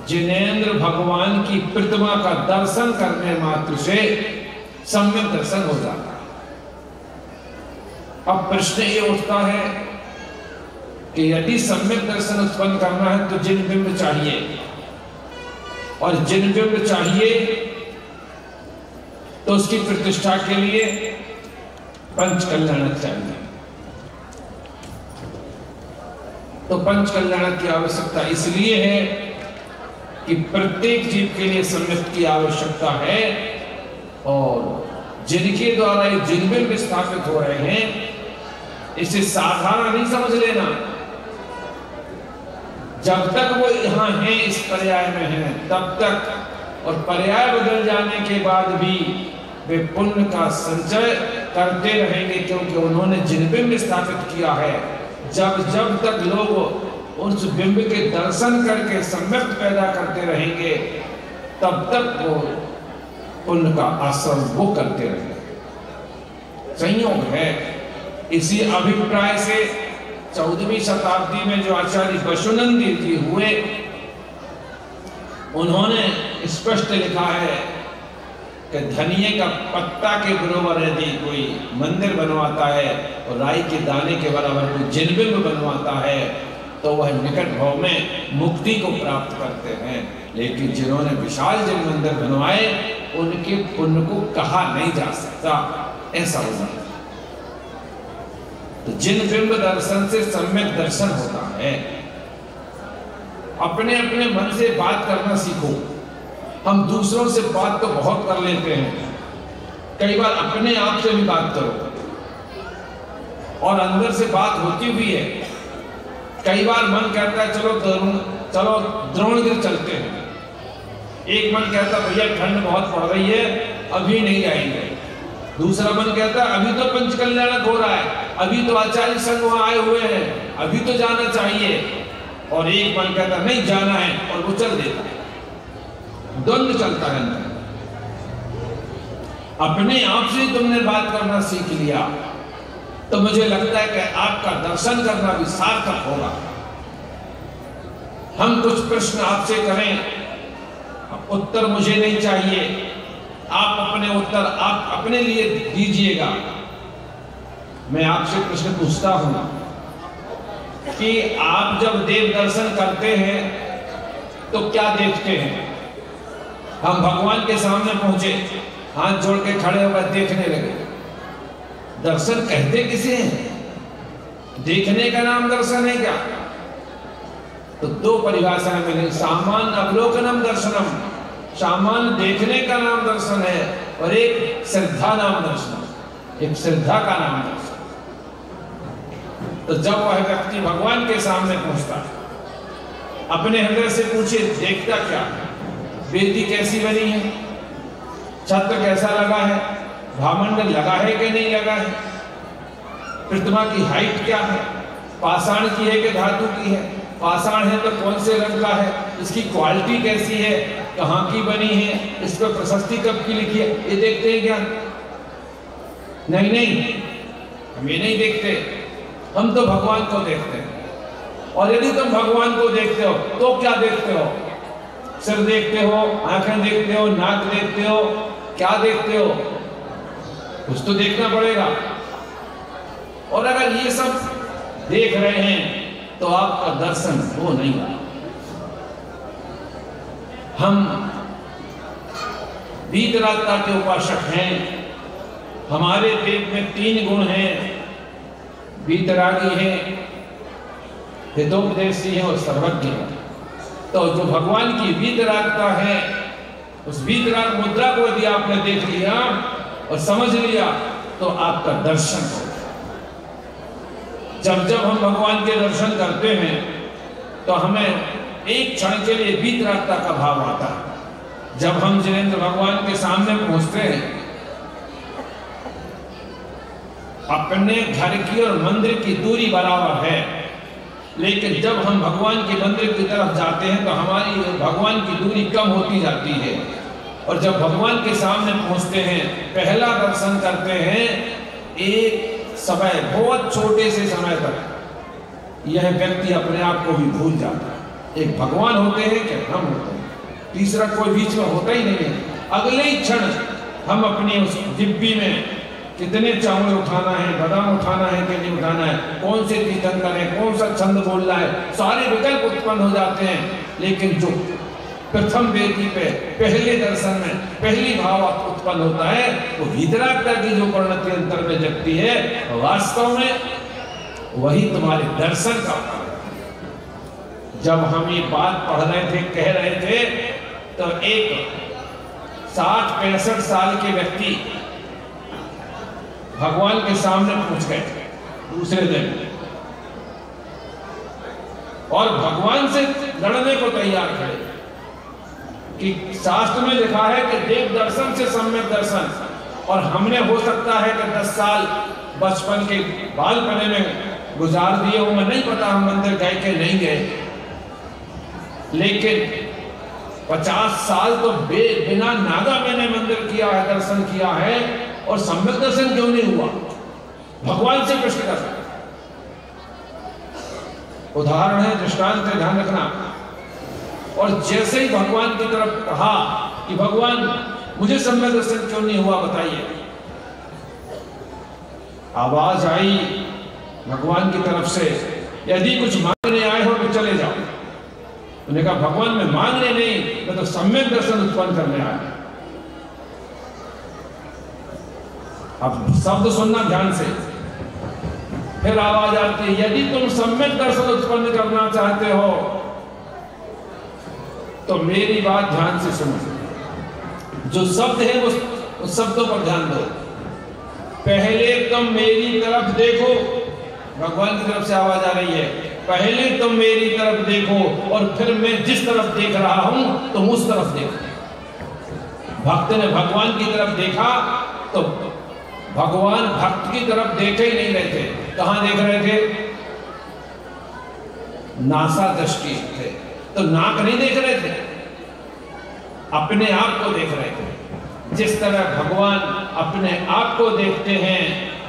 जिनेंद्र भगवान की प्रतिमा का दर्शन करने मात्र से सम्यक दर्शन हो जाता है। अब प्रश्न ये उठता है कि यदि सम्यक दर्शन उत्पन्न करना है तो जिन बिंब चाहिए, और जिन बिंब चाहिए तो उसकी प्रतिष्ठा के लिए पंच कल्याणक चाहिए। तो पंच कल्याणक की आवश्यकता इसलिए है कि प्रत्येक जीव के लिए सम्यक की आवश्यकता है, और जिनके द्वारा ये जिन बिंब स्थापित हो रहे हैं इसे साधारण नहीं समझ लेना। जब तक वो यहाँ है, इस पर्याय में है, तब तक, और पर्याय बदल जाने के बाद भी वे पुण्य का संचय करते रहेंगे, क्योंकि उन्होंने जिन बिंब स्थापित किया है। जब जब तक लोग उस बिंब के दर्शन करके सम्यक पैदा करते रहेंगे, तब तक वो पुण्य का आश्रम वो करते रहेंगे। संयोग है, इसी अभिप्राय से 14वीं शताब्दी में जो आचार्य बसुनंदी जी हुए, उन्होंने स्पष्ट लिखा है कि धनिये का पत्ता के बराबर यदि कोई मंदिर बनवाता है और राई के दाने के बराबर कोई जिनबिंब बनवाता है तो वह निकट भाव में मुक्ति को प्राप्त करते हैं। लेकिन जिन्होंने विशाल जिन मंदिर बनवाए उनके पुण्य को कहा नहीं जा सकता, ऐसा होता है। तो जिन बिंब दर्शन से सम्यक दर्शन होता है। अपने अपने मन से बात करना सीखो। हम दूसरों से बात तो बहुत कर लेते हैं, कई बार अपने आप से भी बात करो, और अंदर से बात होती भी है। कई बार मन कहता है चलो द्रोणगिरी चलते हैं, एक मन कहता है भैया ठंड बहुत पड़ रही है अभी नहीं जाएंगे, दूसरा मन कहता है अभी तो पंच कल्याणक हो रहा है, अभी तो आचार्य संघ वहां आए हुए हैं, अभी तो जाना चाहिए, और एक मन कहता नहीं जाना है और वो चल देता है। द्वंद्व चलता है अंदर। अपने आप से तुमने बात करना सीख लिया तो मुझे लगता है कि आपका दर्शन करना भी सार्थक होगा। हम कुछ प्रश्न आपसे करें, उत्तर मुझे नहीं चाहिए, आप अपने उत्तर आप अपने लिए दीजिएगा। मैं आपसे प्रश्न पूछता हूं कि आप जब देव दर्शन करते हैं तो क्या देखते हैं? हम भगवान के सामने पहुंचे, हाथ जोड़ के खड़े होकर देखने लगे, दर्शन कहते किसे हैं? देखने का नाम दर्शन है क्या? तो दो परिभाषाएं मिली, सामान्य अवलोकनम दर्शनम, सामान्य देखने का नाम दर्शन है, और एक श्रद्धा नाम दर्शन, एक श्रद्धा का नाम दर्शन। तो जब वह व्यक्ति भगवान के सामने पहुंचता है, अपने हृदय से पूछे देखता क्या है? वेदी कैसी बनी है, छत्र कैसा लगा है, भामंडल लगा है कि नहीं लगा है, प्रतिमा की हाइट क्या है, पाषाण की है कि धातु की है, पाषाण है तो कौन से रंग का है, इसकी क्वालिटी कैसी है, कहाँ की बनी है, इस पर प्रशस्ति कब की लिखी है, ये देखते हैं क्या? नहीं, हम ये नहीं देखते, हम तो भगवान को देखते हैं। और यदि तुम भगवान को देखते हो तो क्या देखते हो? सिर देखते हो, आंखें देखते हो, नाक देखते हो, क्या देखते हो? कुछ तो देखना पड़ेगा। और अगर ये सब देख रहे हैं तो आपका दर्शन वो नहीं है। हम वीतरागता के उपासक हैं, हमारे देव में 3 गुण हैं, वीतरागी है, हितोपदेशी है और सर्वज्ञ है। तो जो भगवान की वीतरागता है, उस वीतराग मुद्रा को यदि आपने देख लिया और समझ लिया तो आपका दर्शन होगा। जब जब हम भगवान के दर्शन करते हैं तो हमें एक क्षण के लिए वीतरागता का भाव आता है। जब हम जिनेंद्र भगवान के सामने पहुंचते हैं, अपने घर की और मंदिर की दूरी बराबर है, लेकिन जब हम भगवान के मंदिर की तरफ जाते हैं तो हमारी भगवान की दूरी कम होती जाती है। और जब भगवान के सामने पहुंचते हैं, पहला दर्शन करते हैं, एक समय बहुत छोटे से समय तक यह व्यक्ति अपने आप को भी भूल जाता है। एक भगवान होते हैं कि हम होते हैं, तीसरा कोई बीच में होता ही नहीं है। अगले ही क्षण हम अपनी उस डिब्बी में कितने चावल उठाना है, बादाम उठाना है कि नहीं उठाना है, कौन से तीर्थंकर है, कौन सा छंद बोलना है, सारे विकल्प उत्पन्न हो जाते हैं। लेकिन जो प्रथम वेदी पे पहले दर्शन में पहली भाव उत्पन्न होता है, वो वीतरागता की जो परिणति अंतर में जगती है, वास्तव में वही तुम्हारे दर्शन का फल है। जब हम ये बात पढ़ रहे थे, कह रहे थे, तो एक 60-65 साल के व्यक्ति भगवान के सामने पहुंच गए दूसरे दिन और भगवान से लड़ने को तैयार खड़े कि शास्त्र में लिखा है कि देव दर्शन से सम्यक दर्शन, और हमने हो सकता है कि 10 साल बचपन के बालपने में गुजार दिए हो, मैं नहीं पता हम मंदिर गए कि नहीं गए, लेकिन 50 साल तो बिना नागा मैंने मंदिर किया है, दर्शन किया है, और सम्यक दर्शन क्यों नहीं हुआ? भगवान से प्रश्न कर सकते। उदाहरण है, दृष्टांत है, ध्यान रखना। और जैसे ही भगवान की तरफ कहा कि भगवान मुझे सम्यक दर्शन क्यों नहीं हुआ बताइए, आवाज आई भगवान की तरफ से, यदि कुछ मांगने आए हो तो चले जाओ। उन्होंने कहा भगवान मैं मांगने नहीं, मैं तो सम्यक दर्शन उत्पन्न करने आया। अब शब्द सुनना ध्यान से। फिर आवाज आती है, यदि तुम सम्यक दर्शन उत्पन्न करना चाहते हो तो मेरी बात ध्यान से सुनो। जो शब्द है उस शब्दों पर ध्यान दो। पहले तुम मेरी तरफ देखो, भगवान की तरफ से आवाज आ रही है, पहले तुम मेरी तरफ देखो और फिर मैं जिस तरफ देख रहा हूं तुम उस तरफ देखो। भक्त ने भगवान की तरफ देखा तो भगवान भक्त की तरफ देखे ही नहीं रहे थे। कहां देख रहे थे? नासा दृष्टि थे, तो नाक नहीं देख रहे थे, अपने आप को देख रहे थे। जिस तरह भगवान अपने आप को देखते हैं,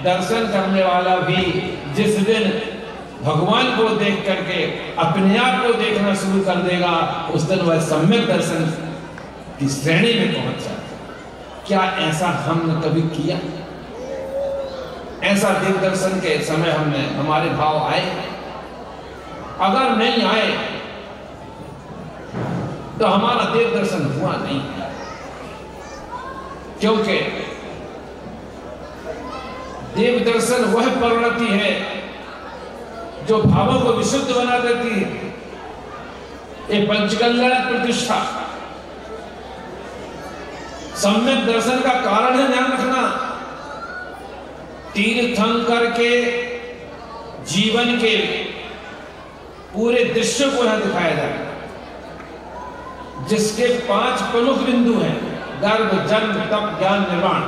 दर्शन करने वाला भी जिस दिन भगवान को देख करके अपने आप को देखना शुरू कर देगा, उस दिन वह सम्यक दर्शन की श्रेणी में पहुंच जाए। क्या ऐसा हमने कभी किया? ऐसा दिव्य दर्शन के समय हमने हमारे भाव आए? अगर नहीं आए तो हमारा देव दर्शन हुआ नहीं, क्योंकि देव दर्शन वह परिणति है जो भावों को विशुद्ध बना देती है। ये पंचकल्याण प्रतिष्ठा सम्यक दर्शन का कारण है, ध्यान रखना। तीर्थंकर के जीवन के पूरे दृश्य को यहां दिखाया जाए, जिसके 5 प्रमुख बिंदु हैं, गर्भ, जन्म, तप, ज्ञान, निर्वाण।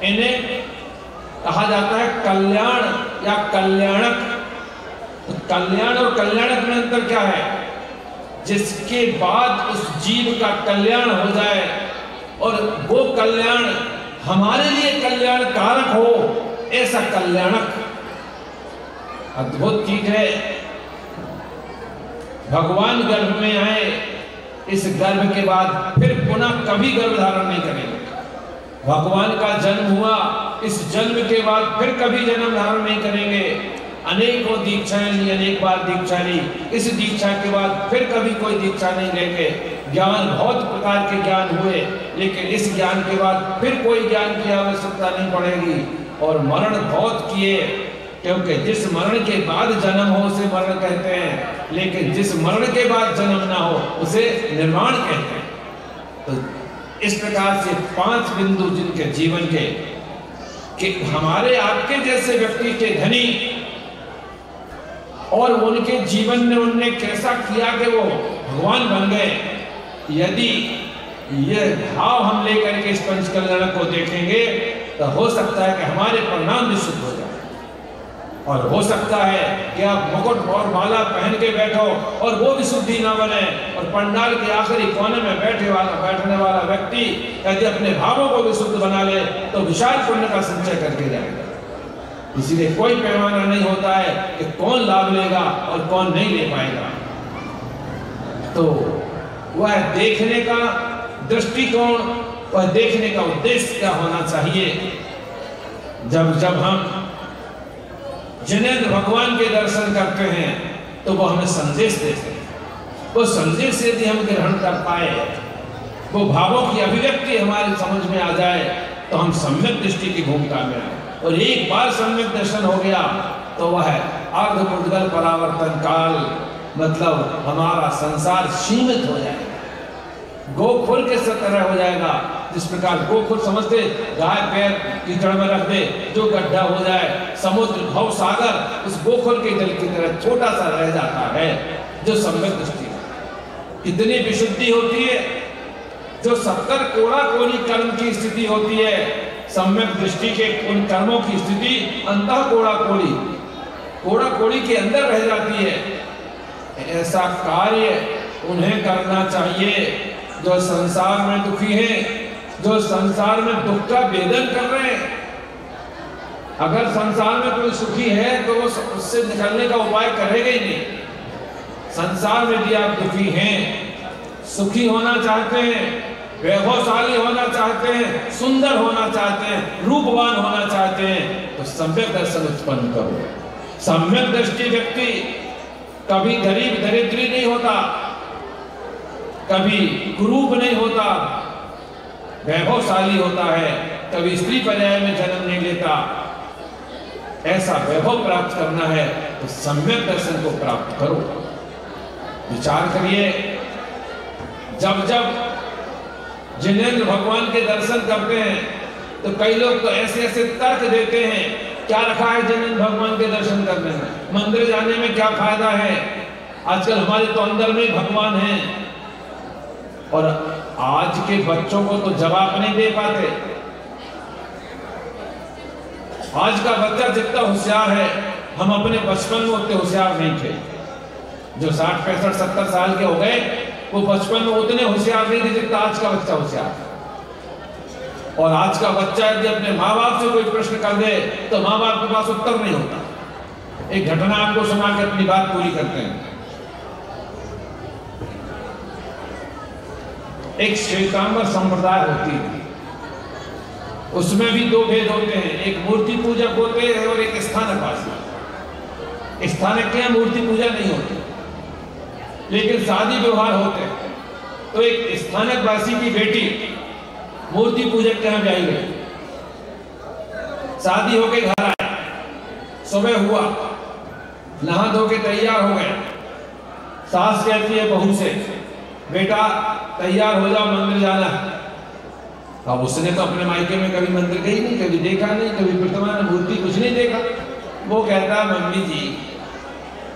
इन्हें कहा जाता है कल्याण या कल्याणक। तो कल्याण और कल्याणक में अंतर क्या है? जिसके बाद उस जीव का कल्याण हो जाए और वो कल्याण हमारे लिए कल्याण कारक हो, ऐसा कल्याणक। अद्भुत चीज है। भगवान गर्भ में आए, इस गर्भ के बाद फिर पुनः कभी गर्भ धारण नहीं करेंगे। भगवान का जन्म हुआ, इस जन्म के बाद फिर कभी जन्म धारण नहीं करेंगे। अनेकों दीक्षाएं ली, अनेक बार दीक्षा ली, इस दीक्षा के बाद फिर कभी कोई दीक्षा नहीं लेंगे। ज्ञान बहुत प्रकार के ज्ञान हुए, लेकिन इस ज्ञान के बाद फिर कोई ज्ञान की आवश्यकता नहीं पड़ेगी। और मरण बहुत किए, क्योंकि जिस मरण के बाद जन्म हो उसे मरण कहते हैं, लेकिन जिस मरण के बाद जन्म ना हो उसे निर्वाण कहते हैं। तो इस प्रकार से 5 बिंदु जिनके जीवन के कि हमारे आपके जैसे व्यक्ति के धनी और उनके जीवन में उनने कैसा किया कि वो भगवान बन गए। यदि ये भाव हम लेकर के इस पंचकल्याण को देखेंगे तो हो सकता है कि हमारे परिणाम भी शुद्ध हो जाए, और हो सकता है कि आप मुकुट और माला पहन के बैठो और वो भी शुद्धि ना बने, और पंडाल के आखिरी कोने में बैठने वाला व्यक्ति यदि अपने भावों को भी शुद्ध बना ले तो विशाल पुण्य का संचय करके जाएगा। इसीलिए कोई पैमाना नहीं होता है कि कौन लाभ लेगा और कौन नहीं ले पाएगा। तो वह देखने का दृष्टिकोण, वह देखने का उद्देश्य क्या होना चाहिए। जब जब हम जिनेंद्र भगवान के दर्शन करते हैं तो वो हमें संदेश देते हैं। वो संदेश यदि हम ग्रहण कर पाए, वो भावों की अभिव्यक्ति हमारे समझ में आ जाए तो हम सम्यक दृष्टि की भूमिका में आए। और एक बार सम्यक दर्शन हो गया तो वह अर्धपुर्गल परावर्तन काल, मतलब हमारा संसार सीमित हो जाएगा, गोखुर के तरह हो जाएगा। जिस प्रकार गोखुर समझते गाय पैर कीचड़ में रख दे, जो गड्ढा हो जाए, समुद्र भव सागर उस गोखुर के जल की तरह छोटा सा रह जाता है। जो सम्यक दृष्टि इतनी विशुद्धि होती है, जो 70 कोड़ा कोड़ी कर्म की स्थिति होती है, सम्यक दृष्टि के उन कर्मों की स्थिति अंतः कोड़ा कोड़ी के अंदर रह जाती है। ऐसा कार्य उन्हें करना चाहिए जो संसार में दुखी हैं, जो संसार में दुख का वेदन कर रहे हैं। अगर संसार में कोई सुखी है तो वो उससे निकलने का उपाय करेगा ही नहीं। संसार में भी आप दुखी हैं, सुखी होना चाहते हैं, वैभवशाली होना चाहते हैं, सुंदर होना चाहते हैं, रूपवान होना चाहते हैं, तो सम्यक दर्शन उत्पन्न करो। सम्यक दृष्टि व्यक्ति कभी गरीब दरिद्री नहीं होता, कभी कुरूप नहीं होता, वैभवशाली होता है, कभी स्त्री पर्याय में जन्म नहीं लेता। ऐसा वैभव प्राप्त करना है तो सम्यक दर्शन को प्राप्त करो। विचार करिए, जब जब जिनेंद्र भगवान के दर्शन करते हैं तो कई लोग तो ऐसे ऐसे तर्क देते हैं, क्या रखा है जिनेंद्र भगवान के दर्शन करने में, मंदिर जाने में क्या फायदा है, आजकल हमारे तो अंदर में भगवान है। और आज के बच्चों को तो जवाब नहीं दे पाते। आज का बच्चा जितना होशियार है, हम अपने बचपन में उतने होशियार नहीं थे। जो 60, 65, 70 साल के हो गए वो बचपन में उतने होशियार नहीं थे जितना आज का बच्चा होशियार है। और आज का बच्चा यदि अपने माँ बाप से कोई प्रश्न कर दे तो माँ बाप के पास उत्तर नहीं होता। एक घटना आपको सुना के अपनी बात पूरी करते हैं। एक श्वेतांबर संप्रदाय होती है, उसमें भी 2 भेद होते हैं, एक मूर्ति पूजक होते हैं और एक स्थानकवासी। स्थानक के यहाँ मूर्ति पूजा नहीं होती लेकिन शादी व्यवहार होते हैं। तो एक स्थानकवासी की बेटी मूर्ति पूजक के यहाँ ब्याही गई, शादी होके घर आए, सुबह हुआ, नहा धो के तैयार हो गए। सास कहती है बहू से, बेटा तैयार हो जाओ, मंदिर जाना है। अब उसने तो अपने मायके में कभी मंदिर गई नहीं, कभी देखा नहीं, कभी प्रतिमा मूर्ति कुछ नहीं देखा। वो कहता है मम्मी जी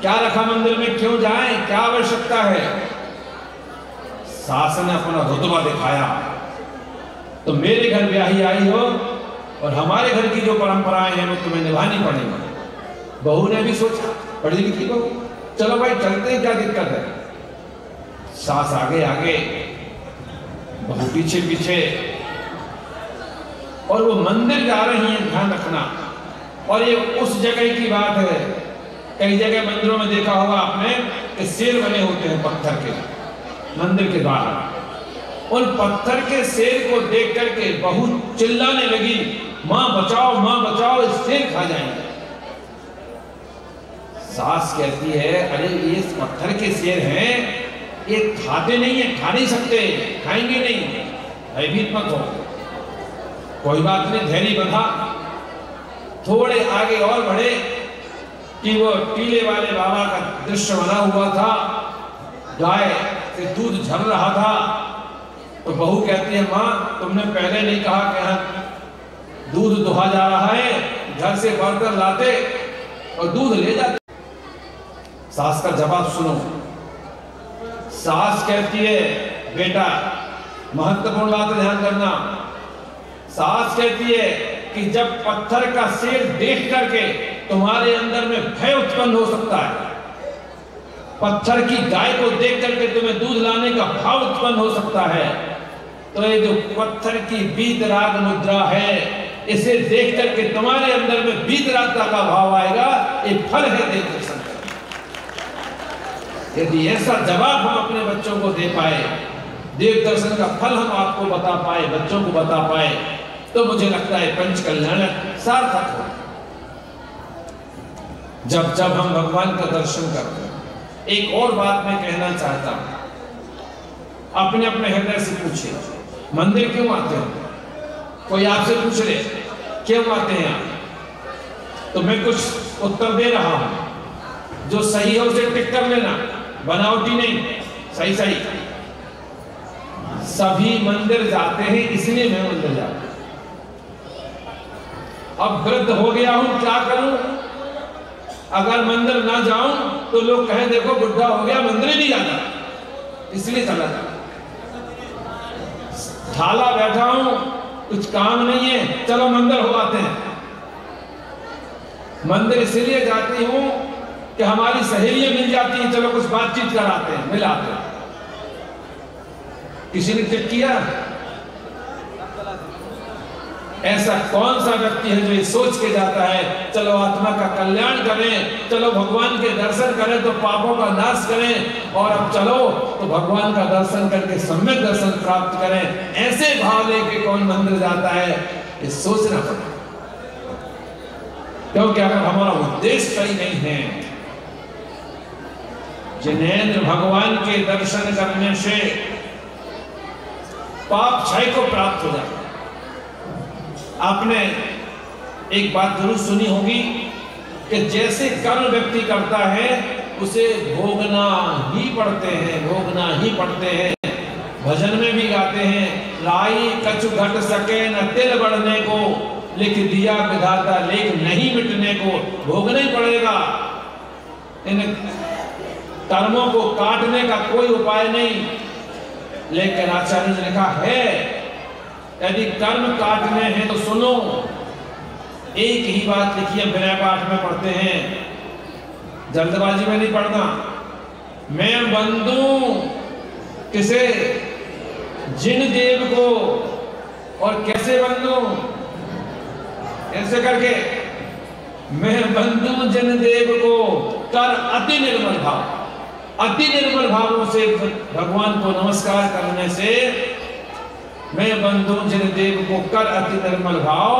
क्या रखा मंदिर में, क्यों जाएं, क्या आवश्यकता है। सास ने अपना रुतबा दिखाया, तो मेरे घर ब्याही आई हो और हमारे घर की जो परंपराएं हैं वो तुम्हें निभानी पड़ेगी। बहू ने भी सोचा, पढ़ी लिखी बहू, चलो भाई चलते हैं, क्या दिक्कत है। सास आगे आगे, बहू पीछे पीछे, और वो मंदिर जा रही है, ध्यान रखना। और ये उस जगह की बात है, कई जगह मंदिरों में देखा होगा आपने कि शेर बने होते हैं पत्थर के मंदिर के बाहर। उन पत्थर के शेर को देख करके बहू चिल्लाने लगी, मां बचाओ, इस शेर खा जाएंगे। सास कहती है अरे ये पत्थर के शेर हैं, ये खाते नहीं है, खा नहीं सकते, खाएंगे नहीं, भयभीत मत हो। कोई बात नहीं, धैर्य बंधा। थोड़े आगे और बढ़े कि वो टीले वाले बाबा का दृश्य बना हुआ था, गाय से दूध झर रहा था। तो बहू कहती है, माँ तुमने पहले नहीं कहा कि यहाँ दूध दुहा जा रहा है, घर से बर्तन लाते और दूध ले जाते। सास का जवाब सुनो। सास कहती है, बेटा महत्वपूर्ण बात ध्यान करना, सास कहती है कि जब पत्थर का शेर देख करके तुम्हारे अंदर में भय उत्पन्न हो सकता है, पत्थर की गाय को देख करके तुम्हें दूध लाने का भाव उत्पन्न हो सकता है, तो ये जो पत्थर की वीतराग मुद्रा है, इसे देख करके तुम्हारे अंदर में वीतरागता का भाव आएगा। ये फल है देव दर्शन। यदि ऐसा जवाब हम अपने बच्चों को दे पाए, देव दर्शन का फल हम आपको बता पाए, बच्चों को बता पाए, तो मुझे लगता है पंच कल्याण सार्थक हो। जब जब हम भगवान का दर्शन करते हैं। एक और बात मैं कहना चाहता हूं, अपने अपने हृदय से पूछिए, मंदिर क्यों आते हो? कोई आपसे पूछ ले क्यों आते हैं आप, तो मैं कुछ उत्तर दे रहा हूं, जो सही है उसे टिक कर लेना, बनावटी नहीं, सही सही। सभी मंदिर जाते हैं, इसलिए मैं मंदिर जाता हूं। अब वृद्ध हो गया हूं, क्या करूं? अगर मंदिर ना जाऊं तो लोग कहें देखो बुढ़ा हो गया, मंदिर ही नहीं जाता, इसलिए चला जाता। ढाला बैठा हूं, कुछ काम नहीं है, चलो मंदिर हो आते हैं। मंदिर इसलिए जाती हूं कि हमारी सहेलियां मिल जाती हैं, चलो कुछ बातचीत कराते हैं, मिलाते हैं। किसी ने चेक किया? ऐसा कौन सा व्यक्ति है जो ये सोच के जाता है चलो आत्मा का कल्याण करें, चलो भगवान के दर्शन करें तो पापों का नाश करें, और अब चलो तो भगवान का दर्शन करके सम्यक दर्शन प्राप्त करें। ऐसे भाव लेके कौन मंदिर जाता है, ये सोचना पड़ेगा। क्योंकि अगर हमारा उद्देश्य सही नहीं है, जिनेंद्र भगवान के दर्शन करने से पाप क्षय को प्राप्त हो जाता है। आपने एक बात जरूर सुनी होगी कि जैसे कर्म व्यक्ति करता है उसे भोगना ही पड़ते हैं, भोगना ही पड़ते हैं। भजन में भी गाते हैं, लाई कछु घट सके न तिल बढ़ने को, लिख दिया विधाता लेख नहीं मिटने को, भोगना ही पड़ेगा। इन कर्मों को काटने का कोई उपाय नहीं, लेकिन आचार्य ने लिखा है यदि कर्म काटने हैं तो सुनो, एक ही बात लिखी है, विनय पाठ में पढ़ते हैं, जल्दबाजी में नहीं पढ़ना। मैं बंदू किसे? जिन देव को। और कैसे बंदू? ऐसे करके, मैं बंदू जिन देव को कर अति निर्मल भाव। अति निर्मल भावों से भगवान को नमस्कार करने से मैं बंधु जिन देव को कर अति निर्मल भाव,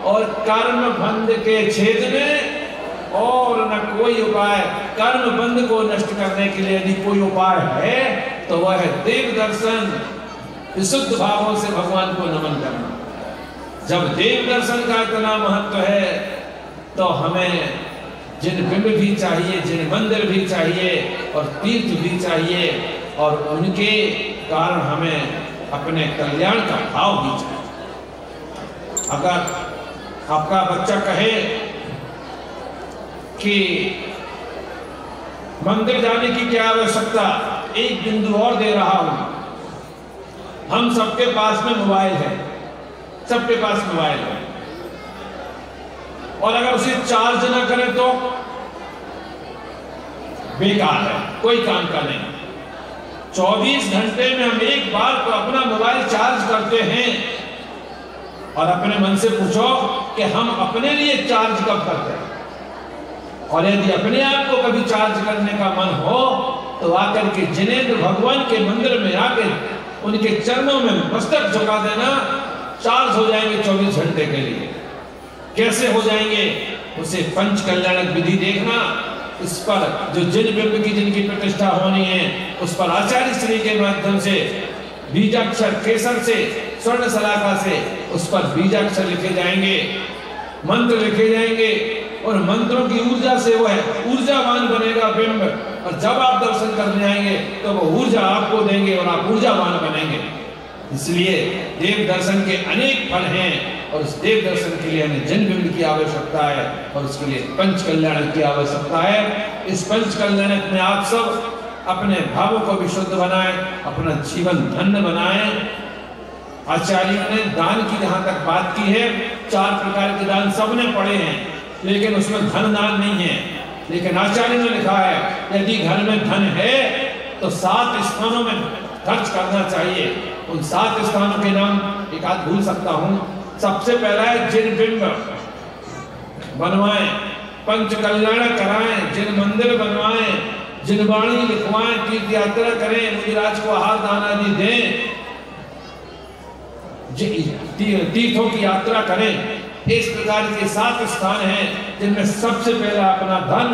और कर्म बंध के छेद में और न कोई उपाय। कर्म बंध को नष्ट करने के लिए यदि कोई उपाय है तो वह है देव दर्शन, विशुद्ध भावों से भगवान को नमन करना। जब देव दर्शन का इतना महत्व है तो हमें जिन बिंब भी चाहिए, जिन मंदिर भी चाहिए और तीर्थ भी चाहिए, और उनके कारण हमें अपने कल्याण का भाव भी चाहिए। अगर आपका बच्चा कहे कि मंदिर जाने की क्या आवश्यकता, एक बिंदु और दे रहा हूं, हम सबके पास में मोबाइल है, सबके पास मोबाइल है, और अगर उसे चार्ज ना करें तो बेकार है, कोई काम का नहीं। 24 घंटे में हम एक बार तो अपना मोबाइल चार्ज करते हैं, और अपने मन से पूछो कि हम अपने लिए चार्ज कब करते हैं। और यदि अपने आप को कभी चार्ज करने का मन हो तो आकर के जिनेंद्र भगवान के मंदिर में आकर उनके चरणों में मस्तक झुका देना, चार्ज हो जाएंगे 24 घंटे के लिए। कैसे हो जाएंगे, उसे पंच कल्याणक विधि देखना। इस पर जो जिन बिंब की जिनकी प्रतिष्ठा होनी है उस पर आचार्य श्री के माध्यम से बीजाक्षर केसर से, स्वर्ण सलाखा से उस पर बीजाक्षर लिखे जाएंगे, मंत्र लिखे जाएंगे, और मंत्रों की ऊर्जा से वो है ऊर्जावान बनेगा बिंब, और जब आप दर्शन करने आएंगे तो वो ऊर्जा आपको देंगे और आप ऊर्जावान बनेंगे। इसलिए देव दर्शन के अनेक फल हैं, और उस देव दर्शन के लिए हमें जन बिंब की आवश्यकता है, और उसके लिए पंच कल्याण की आवश्यकता है। इस पंच कल्याण में आप सब अपने भावों को विशुद्ध बनाएं, अपना जीवन धन्य बनाएं। आचार्यों ने दान की जहां तक बात की है, 4 प्रकार के दान सबने पढ़े हैं, लेकिन उसमें धन दान नहीं है। लेकिन आचार्य ने लिखा है यदि घर में धन है तो 7 स्थानों में खर्च करना चाहिए। उन 7 स्थानों के नाम एक आध भूल सकता हूं। सबसे पहला है जिन बिंब बनवाएं, पंच कल्याण कराएं, जिन मंदिर बनवाएं, जिन वाणी लिखवाएं, तीर्थ यात्रा करें, मुनिराज को आहार दान आदि दें, तीर्थों की यात्रा करें। इस प्रकार के 7 स्थान हैं जिनमें सबसे पहला अपना धन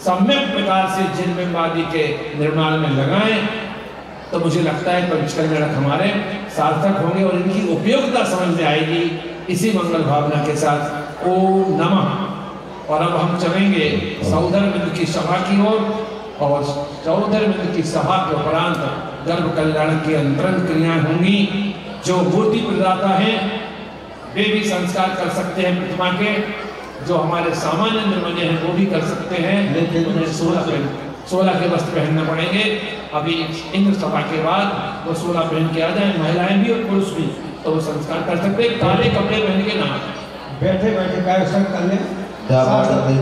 सम्यक प्रकार से जिन बिंब आदि के निर्माण में लगाएं, तो मुझे लगता है पंच कल्याण हमारे सार्थक होंगे और इनकी उपयोगिता समझ में आएगी। इसी मंगल भावना के साथ ओम नमः। और अब हम चलेंगे सौदर बिंद की सभा की ओर, और सौदर बिंद की सभा के उपरांत गर्भ कल्याण की अंतरंग क्रियाएं होंगी। जो मूर्ति प्रदाता हैं वे भी संस्कार कर सकते हैं प्रतिमा के, जो हमारे सामान्य निर्मल्य हैं वो भी कर सकते हैं, लेकिन उन्हें 16 के वस्त्र पहनने पड़ेंगे। अभी इंद्र सभा के बाद वो 16 पहन के आ जाए, महिलाएं भी और पुरुष भी, तो वो संस्कार कर सकते हैं। काले कपड़े पहन के ना बैठे बैठे काय कर ले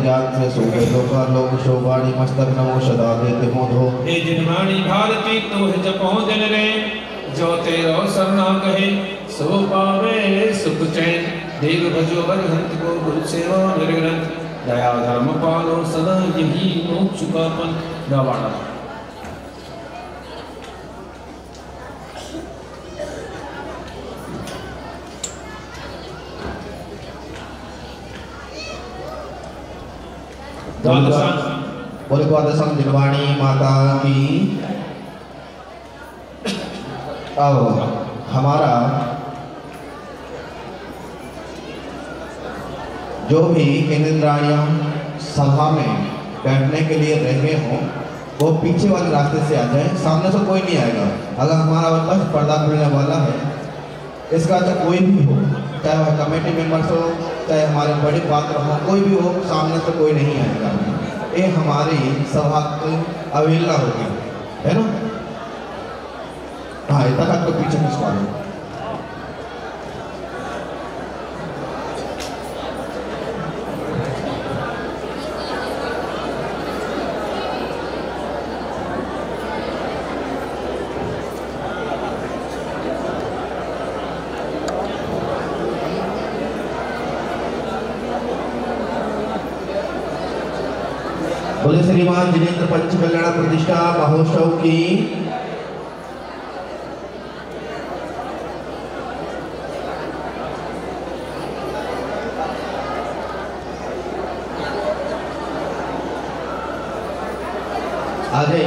ज्ञान से सोगे लोक शोभानी मस्तक नमो सदा देते मोधो। हे जिनवाणी भारती तो है जपो जन रे, जो तेरो शरणा कहे सो पावे सुख चैन। देव भजो बरहंत को गुरु सेवा निर्ग्रंथ, दया धर्म पालो सदा यही मोक्ष का पंथ। गवाड़ा बोले द्वादशम जिनवाणी माता की। अब हमारा जो भी इंद्राणियां सभा में बैठने के लिए रहे हों वो पीछे वाले रास्ते से आ जाए, सामने से कोई नहीं आएगा। अगर हमारा बस पर्दा खुलने वाला है, इसका तो कोई भी हो, चाहे वह कमेटी मेंबर्स हो, चाहे हमारे बड़े पात्र हो, कोई भी हो, सामने से कोई नहीं आएगा। ये हमारी सभा की अवहेलना होगी, है ना। हाँ, इतना तो पीछे खिंचवा लो। बोले श्रीमान जिनेन्द्र पंच कल्याण प्रतिष्ठा महोत्सव की। आगे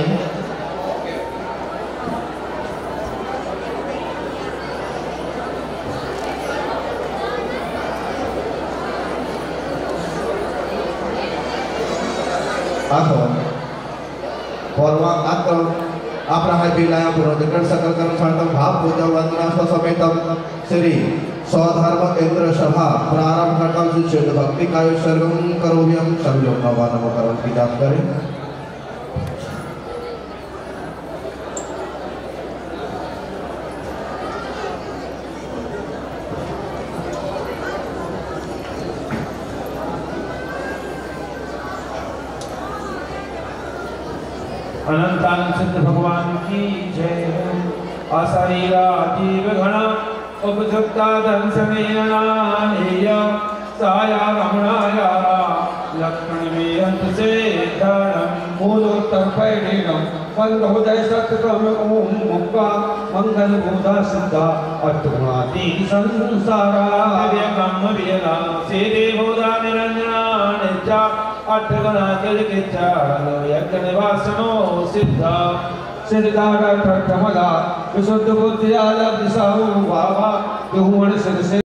सकल कर्म भाव पूजा वंदना समेतम श्री स्वधर्म इंद्र सभा प्रारंभ करतम शुद्ध भक्ति कायु सर्वम करोम्यम। सभी लोग नम करो की जाप करें। अनंतानंद सिद्ध भगवान की जय। आसारीरा जीव गण उपजुक्ता दंशनेय साया रमणाया लक्ष्मण में अंत से धर्म मूलोत्तर पैणीनम फलहोदय सत्यकम ओम मुक्का मंगल बोधा सिद्धा अर्थगुणाति संसारा दिव्य कम वियला से देवोदा निरंजना नित्या अठगुणा जल के चालो यज्ञ निवासनो सिद्धा सिद्धार्थ कमला विशुद्ध बुद्धि आला दिशाहु बाबा जो मन से